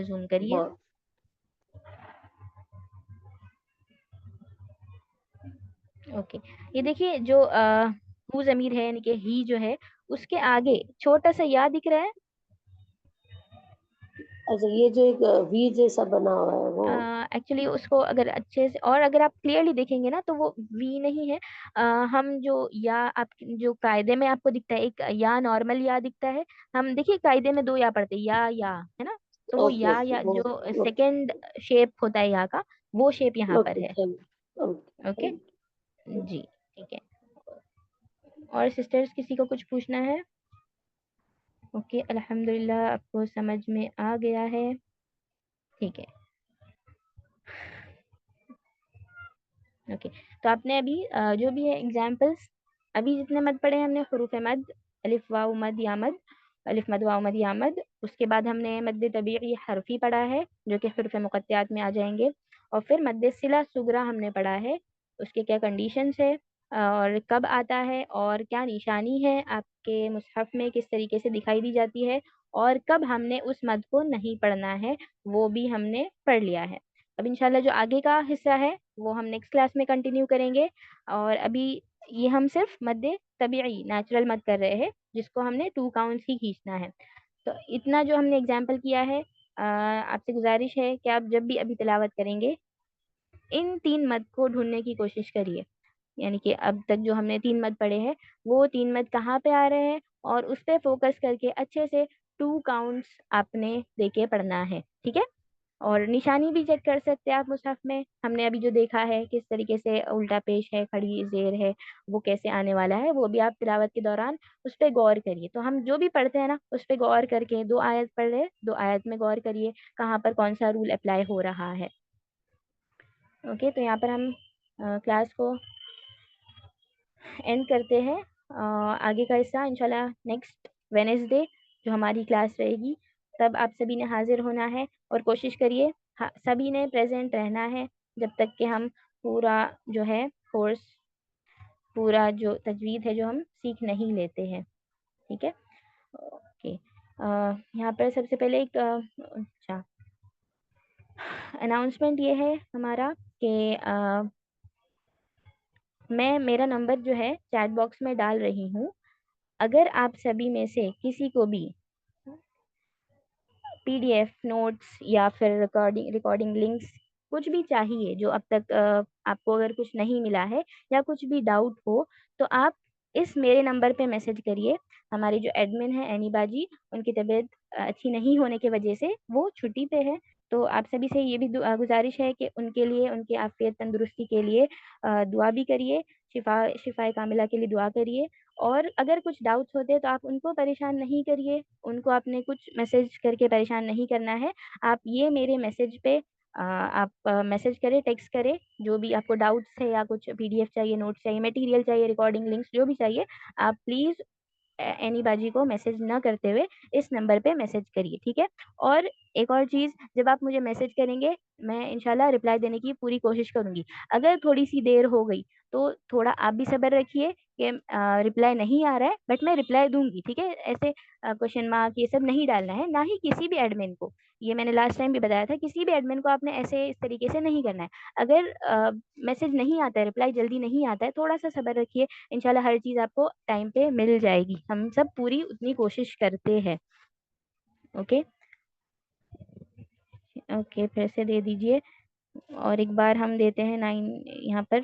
जूम आप? करिए। हाँ, ओके, ये देखिए जो हु जमीर है, यानी कि ही जो है, उसके आगे छोटा सा या दिख रहा है। अच्छा, ये जो एक वी जैसा बना हुआ है वो? एक्चुअली उसको अगर अच्छे से और अगर आप क्लियरली देखेंगे ना तो वो वी नहीं है। हम जो या आप जो कायदे में आपको दिखता है, एक या नॉर्मल या दिखता है। हम देखिए कायदे में दो या पढ़ते हैं, या है ना। तो वो ओके या ओके जो ओके सेकंड शेप होता है या का, वो शेप यहाँ पर ओके, है। Thank you, okay okay thank जी, ठीक है। और सिस्टर्स किसी को कुछ पूछना है? ओके, अल्हम्दुलिल्लाह आपको समझ में आ गया है। ठीक है। ओके, तो आपने अभी जो भी है एग्जाम्पल्स, अभी जितने मद पढ़े हैं हमने, हरूफ मद, अलिफ वाव मद या मद, अलिफ मद वाव मद या मद। उसके बाद हमने मद तबीई हरफी पढ़ा है जो कि हरूफ मुक़त्तियात में आ जाएंगे। और फिर मद सिला सुगरा हमने पढ़ा है, उसके क्या कंडीशंस है और कब आता है और क्या निशानी है आपके मुसहफ में, किस तरीके से दिखाई दी जाती है, और कब हमने उस मद को नहीं पढ़ना है, वो भी हमने पढ़ लिया है। अब इंशाल्लाह जो आगे का हिस्सा है वो हम नेक्स्ट क्लास में कंटिन्यू करेंगे। और अभी ये हम सिर्फ मद्दे तबीई नेचुरल मद कर रहे हैं, जिसको हमने 2 काउंट्स ही खींचना है। तो इतना जो हमने एग्जाम्पल किया है, आपसे गुजारिश है कि आप जब भी अभी तिलावत करेंगे इन 3 मद को ढूंढने की कोशिश करिए। यानी कि अब तक जो हमने 3 मद पढ़े हैं, वो 3 मद कहाँ पे आ रहे हैं, और उस पे फोकस करके अच्छे से 2 काउंट्स आपने देके पढ़ना है। ठीक है। और निशानी भी चेक कर सकते हैं आप मुसहफ में, हमने अभी जो देखा है किस तरीके से उल्टा पेश है, खड़ी जेर है, वो कैसे आने वाला है, वो भी आप तिलावत के दौरान उस पर गौर करिए। तो हम जो भी पढ़ते हैं ना उस पर गौर करके, 2 आयत पढ़ रहे, 2 आयत में गौर करिए कहाँ पर कौन सा रूल अप्लाई हो रहा है। ओके, तो यहाँ पर हम क्लास को एंड करते हैं। आगे का हिस्सा इंशाल्लाह नेक्स्ट वेनेसडे जो हमारी क्लास रहेगी, तब आप सभी ने हाजिर होना है। और कोशिश करिए सभी ने प्रेजेंट रहना है जब तक कि हम पूरा जो है कोर्स, पूरा जो तजवीद है जो हम सीख नहीं लेते हैं। ठीक है। ओके, यहाँ पर सबसे पहले एक अच्छा अनाउंसमेंट ये है हमारा कि मैं मेरा नंबर जो है चैट बॉक्स में डाल रही हूँ। अगर आप सभी में से किसी को भी पीडीएफ नोट्स या फिर रिकॉर्डिंग रिकॉर्डिंग लिंक्स कुछ भी चाहिए, जो अब तक आपको अगर कुछ नहीं मिला है या कुछ भी डाउट हो, तो आप इस मेरे नंबर पे मैसेज करिए। हमारी जो एडमिन है एनी बाजी, उनकी तबीयत अच्छी नहीं होने की वजह से वो छुट्टी पे है। तो आप सभी से ये भी गुजारिश है कि उनके लिए, उनकी आफियत तंदुरुस्ती के लिए दुआ भी करिए, शिफाए कामिला के लिए दुआ करिए। और अगर कुछ डाउट्स होते हैं तो आप उनको परेशान नहीं करिए, उनको आपने कुछ मैसेज करके परेशान नहीं करना है। आप ये मेरे मैसेज पे आप मैसेज करें, टेक्स्ट करें, जो भी आपको डाउट्स है या कुछ पीडीएफ चाहिए, नोट्स चाहिए, मटेरियल चाहिए, रिकॉर्डिंग लिंक्स जो भी चाहिए, आप प्लीज़ एनी बाजी को मैसेज ना करते हुए इस नंबर पे मैसेज करिए, ठीक है। और एक और चीज़, जब आप मुझे मैसेज करेंगे, मैं इंशाल्लाह रिप्लाई देने की पूरी कोशिश करूंगी। अगर थोड़ी सी देर हो गई तो थोड़ा आप भी सब्र रखिए कि रिप्लाई नहीं आ रहा है, बट मैं रिप्लाई दूंगी, ठीक है। ऐसे क्वेश्चन मार्क ये सब नहीं डालना है, ना ही किसी भी एडमिन को। ये मैंने लास्ट टाइम भी बताया था, किसी भी एडमिन को आपने ऐसे इस तरीके से नहीं करना है। अगर मैसेज नहीं आता है, रिप्लाई जल्दी नहीं आता है, थोड़ा सा सब्र रखिए, इंशाल्लाह हर चीज़ आपको टाइम पे मिल जाएगी। हम सब पूरी उतनी कोशिश करते हैं। ओके। ओके, फिर से दे दीजिए। और एक बार हम देते हैं 9 यहाँ पर।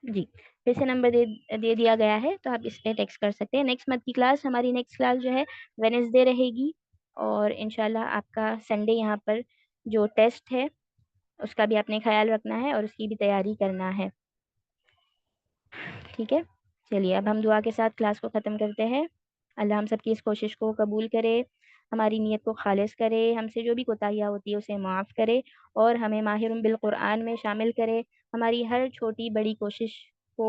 जी, फिर से नंबर दे दे दिया गया है, तो आप इस पे टेक्स्ट कर सकते हैं। नेक्स्ट मंथ की क्लास, हमारी नेक्स्ट क्लास जो है वेनेसडे रहेगी। और इंशाल्लाह आपका संडे यहाँ पर जो टेस्ट है उसका भी आपने ख्याल रखना है और उसकी भी तैयारी करना है, ठीक है। चलिए, अब हम दुआ के साथ क्लास को ख़त्म करते हैं। अल्लाह हम सबकी इस कोशिश को कबूल करे, हमारी नीयत को खालिस करे, हमसे जो भी कोताहियाँ होती है उसे माफ़ करे, और हमें माहिरुम बिल कुरान में शामिल करे। हमारी हर छोटी बड़ी कोशिश को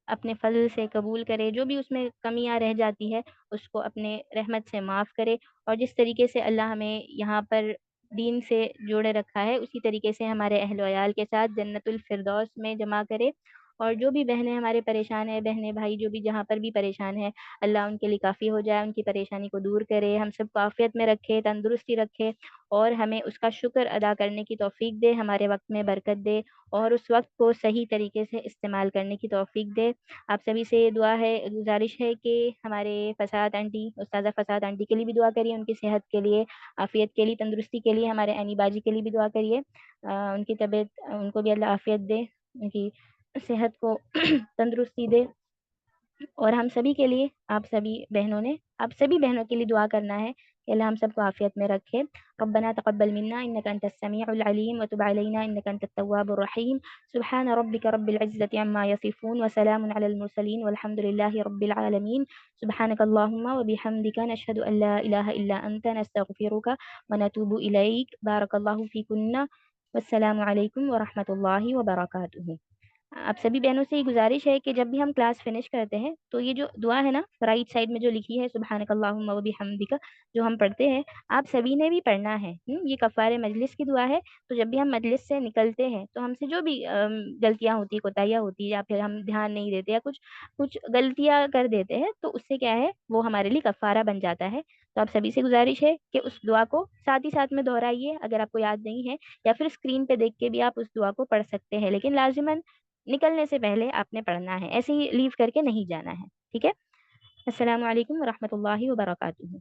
अपने फजल से कबूल करे, जो भी उसमें कमियां रह जाती है उसको अपने रहमत से माफ़ करे। और जिस तरीके से अल्लाह हमें यहाँ पर दीन से जोड़े रखा है, उसी तरीके से हमारे अहल वयाल के साथ जन्नतुल फिरदौस में जमा करे। और जो भी बहनें हमारे परेशान है, बहनें भाई जो भी जहाँ पर भी परेशान है, अल्लाह उनके लिए काफ़ी हो जाए, उनकी परेशानी को दूर करे, हम सबको आफियत में रखे, तंदुरुस्ती रखे, और हमें उसका शुक्र अदा करने की तौफीक दे, हमारे वक्त में बरकत दे, और उस वक्त को सही तरीके से इस्तेमाल करने की तौफीक दे। आप सभी से दुआ है, गुजारिश है कि हमारे फसाद आंटी, उस्ताज़ा फसाद आंटी के लिए भी दुआ करिए, उनकी सेहत के लिए, आफ़ियत के लिए, तंदुरुस्ती के लिए। हमारे अनी बाजी के लिए भी दुआ करिए, उनकी तबीयत, उनको भी अल्लाह आफ़ियत दे, उनकी सेहत को तंदुरुस्ती दे। और हम सभी के लिए, आप सभी बहनों ने, आप सभी बहनों के लिए दुआ करना है कि अल्लाह हम सबको आफियत में रखे। रब्बना तक़ब्बल मिन्ना इन्नका अंतस समीउल अलीम व तुब अलैना इन्नका अंतत तव्वाबुर रहीम। सुब्हान रब्बिका रब्बिल इज़्ज़ति अम्मा यसिफून व सलामुन अलल मुरसलीन वल्हम्दुलिल्लाहि रब्बिल आलमीन। सुब्हानक अल्लाहुम्मा व बिहम्दिका नशहदु अन ला इलाहा इल्ला अंता नस्तगफिरुका व नतूबु इलैक। बारकल्लाहु फीकुन्ना। वस्सलामु अलैकुम व रहमतुल्लाहि व बरकातुहू। आप सभी बहनों से ये गुजारिश है कि जब भी हम क्लास फिनिश करते हैं तो ये जो दुआ है ना, राइट साइड में जो लिखी है सुब्हानक अल्लाहुम्मा व बिहम्दिका, जो हम पढ़ते हैं, आप सभी ने भी पढ़ना है। ये कफ़ारे मजलिस की दुआ है। तो जब भी हम मजलिस से निकलते हैं तो हमसे जो भी गलतियां होती है, कोताहियां होती है, या फिर हम ध्यान नहीं देते या कुछ कुछ गलतियां कर देते हैं, तो उससे क्या है, वो हमारे लिए कफ़ारा बन जाता है। तो आप सभी से गुजारिश है कि उस दुआ को साथ ही साथ में दोहराइए, अगर आपको याद नहीं है, या फिर स्क्रीन पे देख के भी आप उस दुआ को पढ़ सकते हैं, लेकिन लाजिमन निकलने से पहले आपने पढ़ना है, ऐसे ही लीव करके नहीं जाना है, ठीक है। अस्सलाम वालेकुम व रहमतुल्लाहि व बरकातुहू।